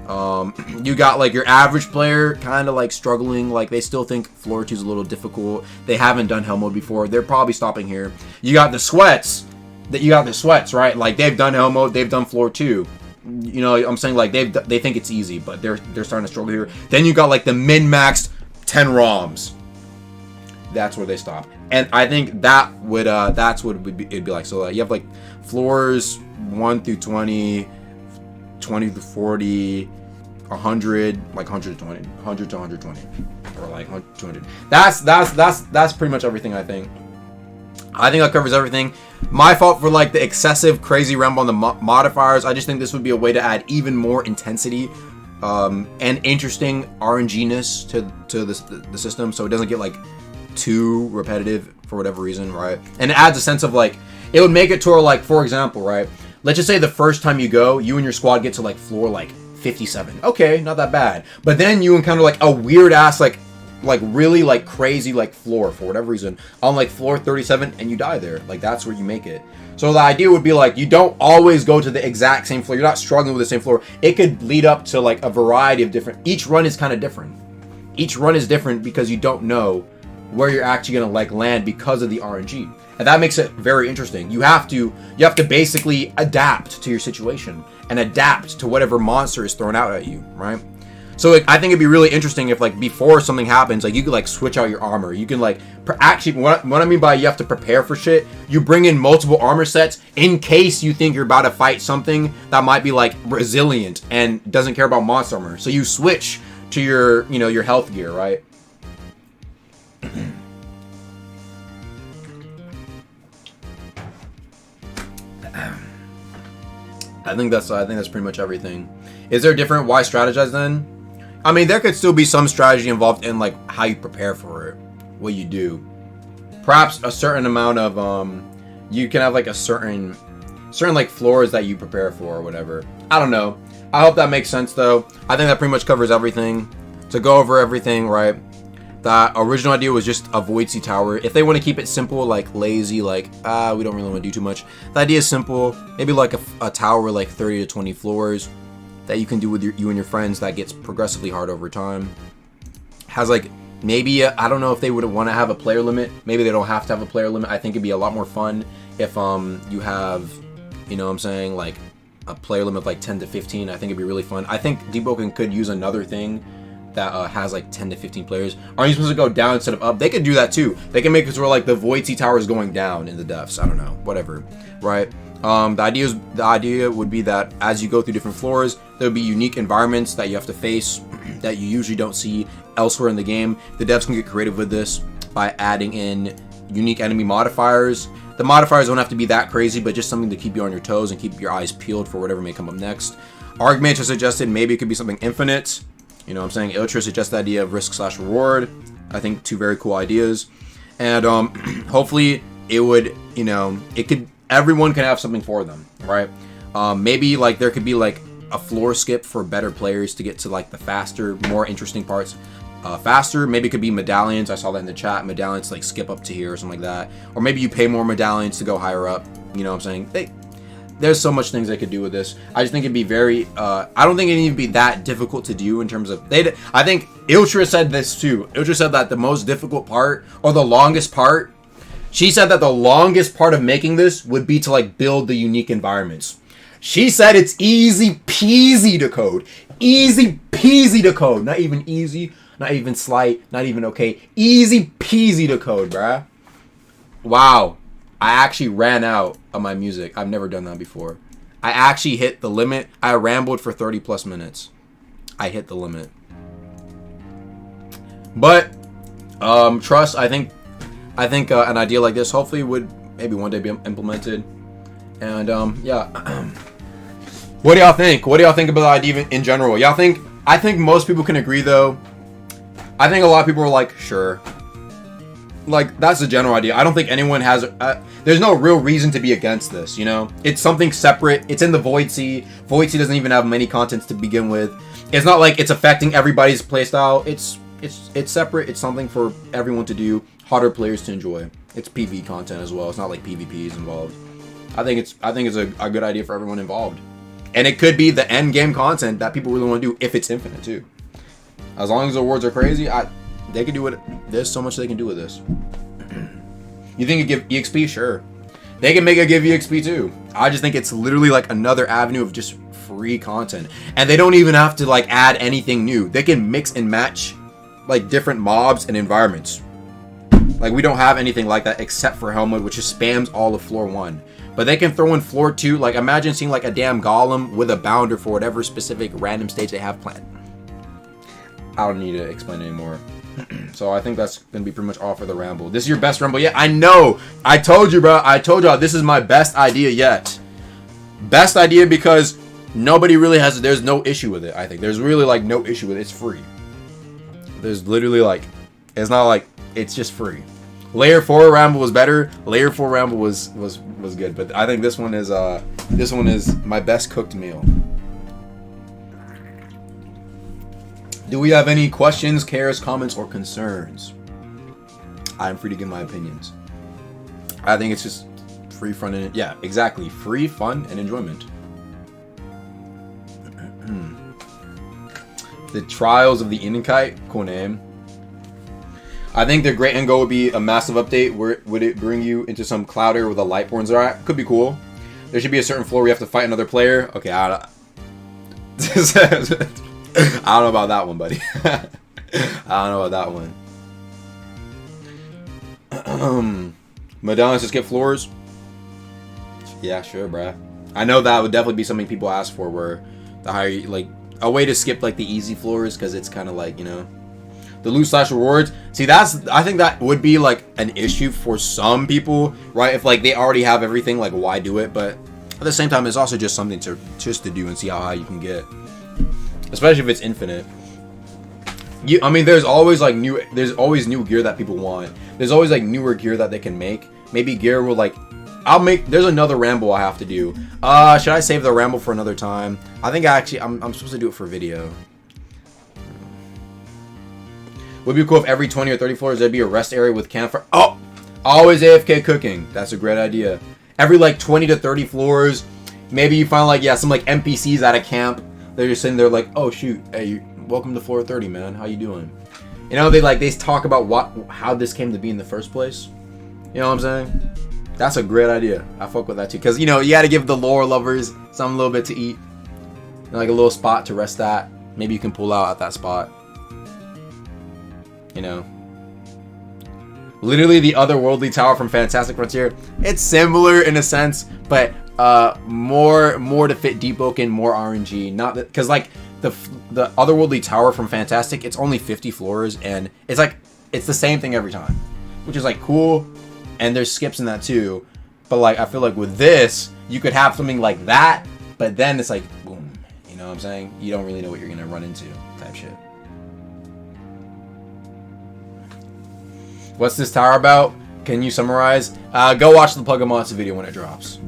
You got like your average player kind of like struggling, like they still think floor 2 is a little difficult. They haven't done hell mode before. They're probably stopping here. You got the sweats, right? Like they've done hell mode, they've done floor 2. You know, I'm saying like they think it's easy, but they're starting to struggle here. Then you got like the min-maxed 10 ROMs. That's where they stop. And I think that would that's what it'd be like. So you have like floors 1 through 20, 20 to 40, 100, like 120, 100 to 120, or like 200. That's pretty much everything. I think that covers everything. My fault for like the excessive crazy ramble on the modifiers. I just think this would be a way to add even more intensity and interesting RNG-ness to the system, so it doesn't get like too repetitive for whatever reason, right? And it adds a sense of like, it would make it to where, like, for example, right, let's just say the first time you go, you and your squad get to like floor like 57. Okay, not that bad. But then you encounter like a weird ass like really like crazy like floor for whatever reason on like floor 37 and you die there. Like that's where you make it. So the idea would be like, you don't always go to the exact same floor. You're not struggling with the same floor. It could lead up to like a variety of different, each run is kind of different. Each run is different because you don't know where you're actually gonna like land because of the RNG, and that makes it very interesting. You have to basically adapt to your situation and adapt to whatever monster is thrown out at you, right? So like, I think it'd be really interesting if like before something happens, like you could like switch out your armor. You can like actually what I mean by you have to prepare for shit. You bring in multiple armor sets in case you think you're about to fight something that might be like resilient and doesn't care about monster armor. So you switch to your your health gear, right? I think that's pretty much everything. Is there different why strategize then? I mean, there could still be some strategy involved in like how you prepare for it, what you do. Perhaps a certain amount of you can have like a certain like floors that you prepare for or whatever. I don't know. I hope that makes sense though. I think that pretty much covers everything. To go over everything, right? That original idea was just a Void Sea Tower. If they want to keep it simple, like lazy, like, we don't really want to do too much. The idea is simple. Maybe like a tower with like 30 to 20 floors that you can do with you and your friends that gets progressively hard over time. Has like, maybe, I don't know if they would want to have a player limit. Maybe they don't have to have a player limit. I think it'd be a lot more fun if you have, you know what I'm saying, like a player limit of like 10 to 15. I think it'd be really fun. I think Deepwoken could use another thing that has like 10 to 15 players. Aren't you supposed to go down instead of up? They could do that too. They can make it where like the Void Sea Tower is going down in the depths. I don't know, whatever, right? The idea would be that as you go through different floors, there will be unique environments that you have to face that you usually don't see elsewhere in the game. The devs can get creative with this by adding in unique enemy modifiers. The modifiers don't have to be that crazy, but just something to keep you on your toes and keep your eyes peeled for whatever may come up next. Arguments are suggested maybe it could be something infinite. You know what I'm saying? Iltra suggests the idea of risk/reward. I think 2 very cool ideas. And hopefully it would, you know, it could, everyone can have something for them, right? Maybe like there could be like a floor skip for better players to get to like the faster, more interesting parts faster. Maybe it could be medallions. I saw that in the chat. Medallions like skip up to here or something like that. Or maybe you pay more medallions to go higher up. You know what I'm saying? There's so much things they could do with this. I just think it'd be very, I don't think it'd even be that difficult to do in terms of, I think Iltra said this too. Iltra said that the most difficult part, or the longest part, she said that the longest part of making this would be to like build the unique environments. She said it's easy peasy to code. Easy peasy to code. Not even easy, not even slight, not even okay. Easy peasy to code, bruh. Wow. I actually ran out of my music. I've never done that before. I actually hit the limit. I rambled for 30 plus minutes. I hit the limit. But trust, I think an idea like this hopefully would maybe one day be implemented. And yeah. What do y'all think? What do y'all think about the idea in general? Y'all think, I think most people can agree though. I think a lot of people are like, sure. Like, that's the general idea. I don't think anyone has... there's no real reason to be against this, you know? It's something separate. It's in the Void Sea. Void Sea doesn't even have many contents to begin with. It's not like it's affecting everybody's playstyle. It's separate. It's something for everyone to do. Harder players to enjoy. It's PvE content as well. It's not like PvP is involved. I think it's a good idea for everyone involved. And it could be the end game content that people really want to do if it's infinite too. As long as the rewards are crazy, they can do it. There's so much they can do with this. You think it give EXP? Sure. They can make it give EXP too. I just think it's literally like another avenue of just free content. And they don't even have to like add anything new. They can mix and match like different mobs and environments. Like we don't have anything like that except for Helmut, which just spams all of floor 1. But they can throw in floor 2. Like imagine seeing like a damn golem with a bounder for whatever specific random stage they have planned. I don't need to explain anymore. So I think that's gonna be pretty much all for the ramble. This is your best ramble yet? I know. I told you, bro. I told y'all this is my best idea yet. Best idea because nobody really has. There's no issue with it. I think there's really like no issue with it. It's free. There's literally like, it's not like it's just free. Layer 4 ramble was better. Layer 4 ramble was good. But I think this one is my best cooked meal. Do we have any questions, cares, comments, or concerns? I'm free to give my opinions. I think it's just free fun and yeah, exactly. Free fun and enjoyment. The Trials of the Inkite, cool name. I think the great end goal would be a massive update. Where would it bring you into some cloud area where the light porns are at? Could be cool. There should be a certain floor where you have to fight another player. Okay, I don't know about that one, buddy. I don't know about that one. Medallions just get floors? Yeah, sure, bruh. I know that would definitely be something people ask for, where the higher you, like, a way to skip, like, the easy floors, because it's kind of like, you know, the loot/rewards. See, I think that would be, like, an issue for some people, right? If, like, they already have everything, like, why do it? But at the same time, it's also just something to do and see how high you can get. Especially if it's infinite. I mean, there's always new gear that people want. There's always like newer gear that they can make. Maybe gear will like, there's another ramble I have to do. Should I save the ramble for another time? I think I'm supposed to do it for video. Would be cool if every 20 or 30 floors there'd be a rest area with campfire. Oh, always AFK cooking. That's a great idea. Every like 20 to 30 floors, maybe you find like, yeah, some like NPCs at a camp. They're just sitting there like, oh shoot, hey, welcome to floor 30, man. How you doing? You know, they talk about how this came to be in the first place. You know what I'm saying? That's a great idea. I fuck with that too, because you know you got to give the lore lovers Something a little bit to eat. Like a little spot to rest at. Maybe you can pull out at that spot. You know. Literally the otherworldly tower from Fantastic Frontier. It's similar in a sense, but more to fit Deepwoken, more RNG. Not that, because like the otherworldly tower from Fantastic, it's only 50 floors, and it's like it's the same thing every time, which is like cool. And there's skips in that too. But like I feel like with this, you could have something like that, but then it's like boom. You know what I'm saying? You don't really know what you're gonna run into, type shit. What's this tower about? Can you summarize? Go watch the Plug of Monster video when it drops.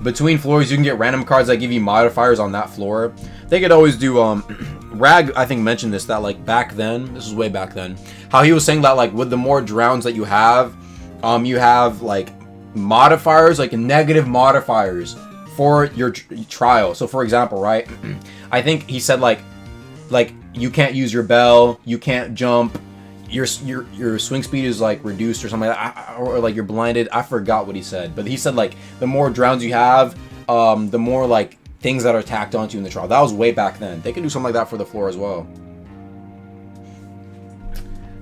Between floors, you can get random cards that give you modifiers on that floor. They could always do, Rag, I think, mentioned this, that, like, back then, this was way back then, how he was saying that, like, with the more drowns that you have, like, modifiers, like, negative modifiers for your trial. So, for example, right, I think he said, like, you can't use your bell, you can't jump, your swing speed is like reduced or something like that, or like you're blinded. I forgot what he said, but he said like the more drowns you have, the more like things that are tacked onto you in the trial. That was way back then. They can do something like that for the floor as well.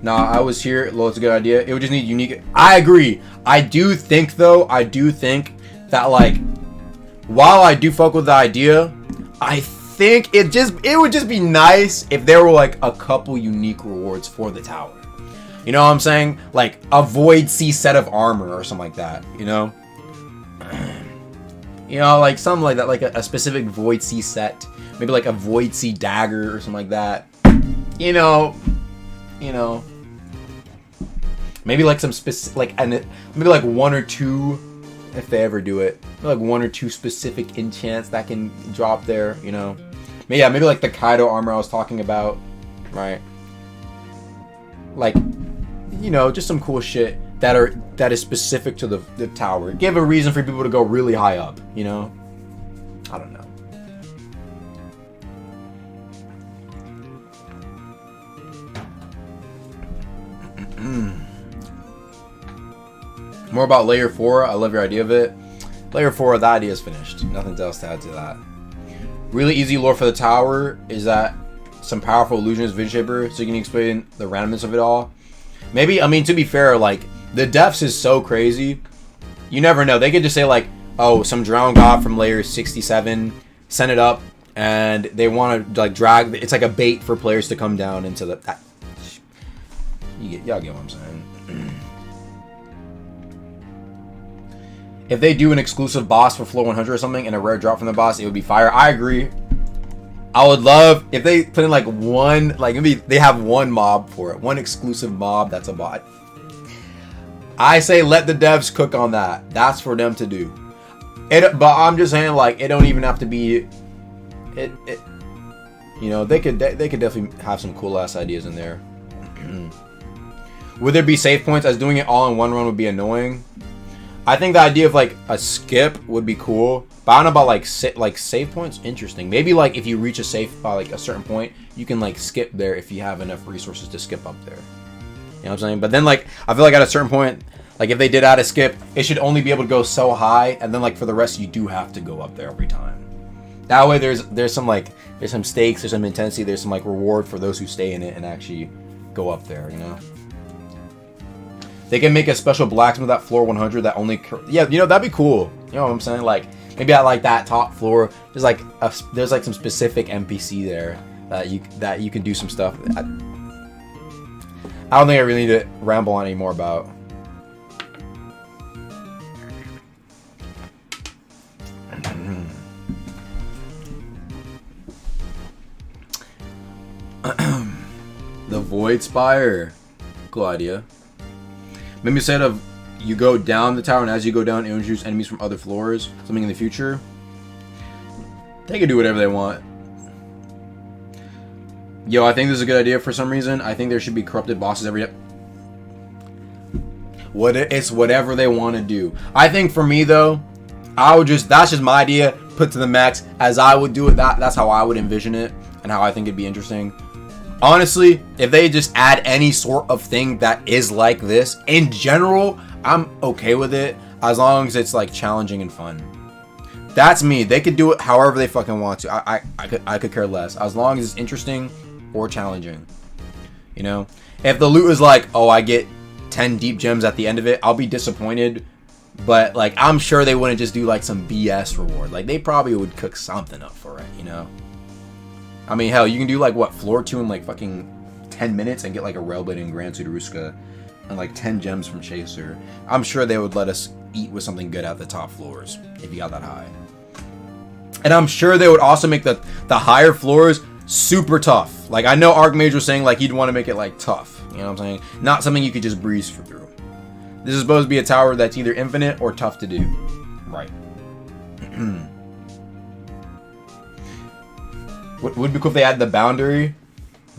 Nah, I was here. Well, it's a good idea. It would just need unique. I agree. I do think that like while I do fuck with the idea, I think it would just be nice if there were like a couple unique rewards for the tower. You know what I'm saying? Like a Void Sea set of armor or something like that, you know? You know, like something like that, like a specific Void Sea set. Maybe like a Void Sea dagger or something like that. You know. Maybe like some specific, like, and maybe like one or two, if they ever do it, like one or two specific enchants that can drop there, you know. But yeah, maybe like the Kaido armor I was talking about, right? Like, you know, just some cool shit that is specific to the tower. Give a reason for people to go really high up, you know. I don't know. More about layer 4. I love your idea of it. Layer 4, the idea is finished. Nothing else to add to that. Really easy lore for the tower is that some powerful illusionist Vision Shaper, so you can explain the randomness of it all. Maybe, I mean, to be fair, like, the depths is so crazy. You never know. They could just say, like, oh, some drowned god from layer 67 sent it up, and they want to, like, drag. It's like a bait for players to come down into the. Y'all get what I'm saying. If they do an exclusive boss for floor 100 or something and a rare drop from the boss, it would be fire. I agree. I would love if they put in like one, like maybe they have one mob for it, one exclusive mob that's a bot. I say let the devs cook on that. That's for them to do. But I'm just saying, like, it don't even have to be. It you know, they could definitely have some cool ass ideas in there. Would there be save points, as doing it all in one run would be annoying? I think the idea of like a skip would be cool, but I don't know about like save points. Interesting. Maybe like if you reach a safe by like a certain point, you can like skip there if you have enough resources to skip up there. You know what I'm saying? But then like I feel like at a certain point, like if they did add a skip, it should only be able to go so high, and then like for the rest you do have to go up there every time. That way there's some stakes, there's some intensity, there's some like reward for those who stay in it and actually go up there. You know. They can make a special blacksmith at floor 100 that only... Yeah, you know, that'd be cool. You know what I'm saying? Like, maybe at, like, that top floor, there's, like, some specific NPC there that you can do some stuff. I don't think I really need to ramble on anymore about. The Void Spire. Cool idea. Maybe instead of you go down the tower, and as you go down, introduce enemies from other floors, something in the future. They can do whatever they want. Yo, I think this is a good idea for some reason. I think there should be corrupted bosses every day. It's whatever they want to do. I think for me though, that's just my idea, put to the max as I would do it. That's how I would envision it and how I think it'd be interesting. Honestly, if they just add any sort of thing that is like this, in general, I'm okay with it as long as it's like challenging and fun. That's me. They could do it however they fucking want to. I could care less as long as it's interesting or challenging. You know, if the loot is like, oh, I get 10 deep gems at the end of it, I'll be disappointed. But like, I'm sure they wouldn't just do like some BS reward. Like, they probably would cook something up for it. You know. I mean, hell, you can do like what, floor 2 in like fucking 10 minutes and get like a Railblade and Grand Sudaruska and like 10 gems from Chaser. I'm sure they would let us eat with something good at the top floors if you got that high. And I'm sure they would also make the higher floors super tough. Like, I know Archmage was saying like he'd want to make it like tough. You know what I'm saying? Not something you could just breeze through. This is supposed to be a tower that's either infinite or tough to do. Right. Would be cool if they had the boundary.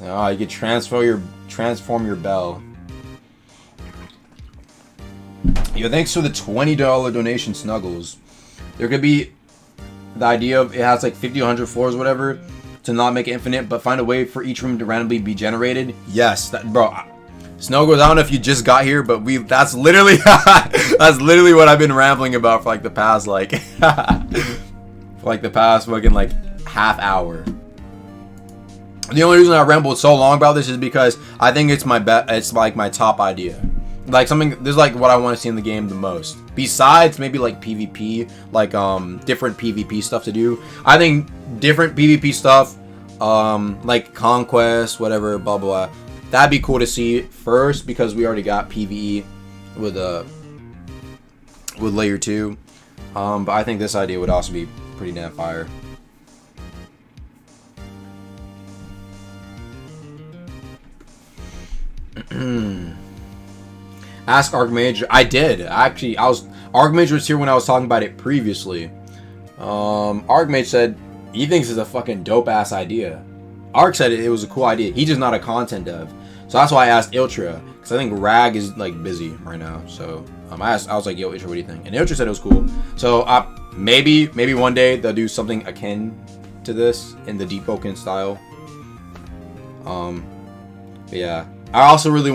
Oh, you could transform your bell. Yo, thanks for the $20 donation, Snuggles. There could be the idea of it has like 50 or 100 floors or whatever to not make it infinite, but find a way for each room to randomly be generated. Yes, bro. Snuggles, I don't know if you just got here, but that's literally what I've been rambling about for like the past fucking like half hour. The only reason I rambled so long about this is because I think it's like my top idea. Like something, this is like what I want to see in the game the most. Besides maybe like PvP, like different PvP stuff to do. I think different PvP stuff, like Conquest, whatever, blah blah. That'd be cool to see first because we already got PvE with layer 2. But I think this idea would also be pretty damn fire. Ask Archmage. I did. Actually, Archmage was here when I was talking about it previously. Archmage said he thinks it's a fucking dope ass idea. Arch said it was a cool idea. He's just not a content dev. So that's why I asked Iltra. Because I think Rag is like busy right now. So I was like, yo, Iltra, what do you think? And Iltra said it was cool. So maybe one day they'll do something akin to this in the Deepwoken style. But yeah. I also really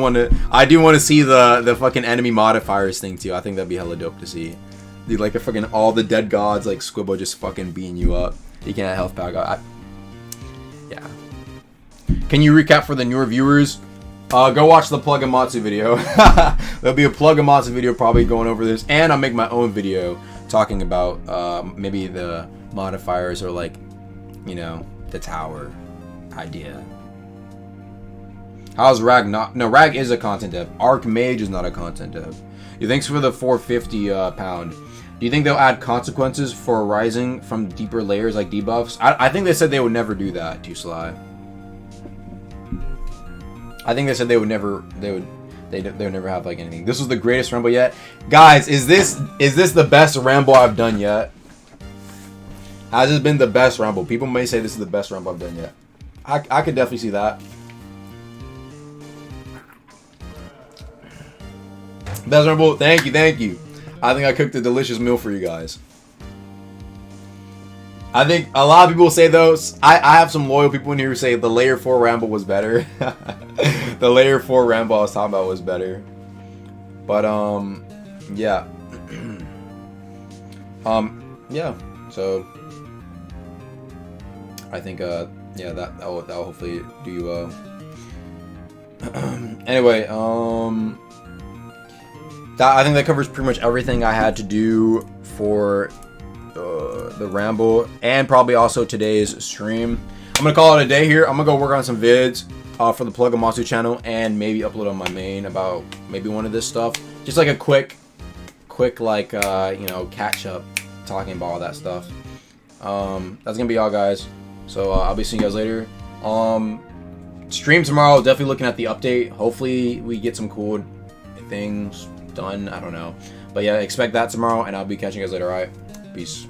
I do want to see the fucking enemy modifiers thing too. I think that'd be hella dope to see. Dude, like a fucking all the dead gods like Squibbo just fucking beating you up. You can't health pack. Yeah. Can you recap for the newer viewers? Go watch the Plug and Matsu video. There'll be a Plug and Matsu video probably going over this, and I'll make my own video talking about maybe the modifiers or like, you know, the tower idea. How's Rag not? No, Rag is a content dev. Archmage is not a content dev. Thanks for the 450 pound. Do you think they'll add consequences for rising from deeper layers like debuffs? I think they said they would never do that, Too Sly. I think they said they would never have like anything. This was the greatest ramble yet. Guys, is this the best ramble I've done yet? Has this been the best ramble? People may say this is the best ramble I've done yet. I could definitely see that. Best ramble, thank you. I think I cooked a delicious meal for you guys. I think a lot of people say those. I have some loyal people in here who say the layer 4 ramble was better. The layer 4 ramble I was talking about was better. But yeah. Yeah. So I think yeah, that'll hopefully do you well. Anyway, I think that covers pretty much everything I had to do for the ramble and probably also today's stream. I'm gonna call it a day here. I'm gonna go work on some vids for the Plug and Matsu channel and maybe upload on my main about maybe one of this stuff. Just like a quick like you know, catch up talking about all that stuff. That's gonna be all, guys. So I'll be seeing you guys later. Stream tomorrow, definitely looking at the update. Hopefully we get some cool things done. I don't know, but yeah, expect that tomorrow, and I'll be catching you guys later. All right, peace.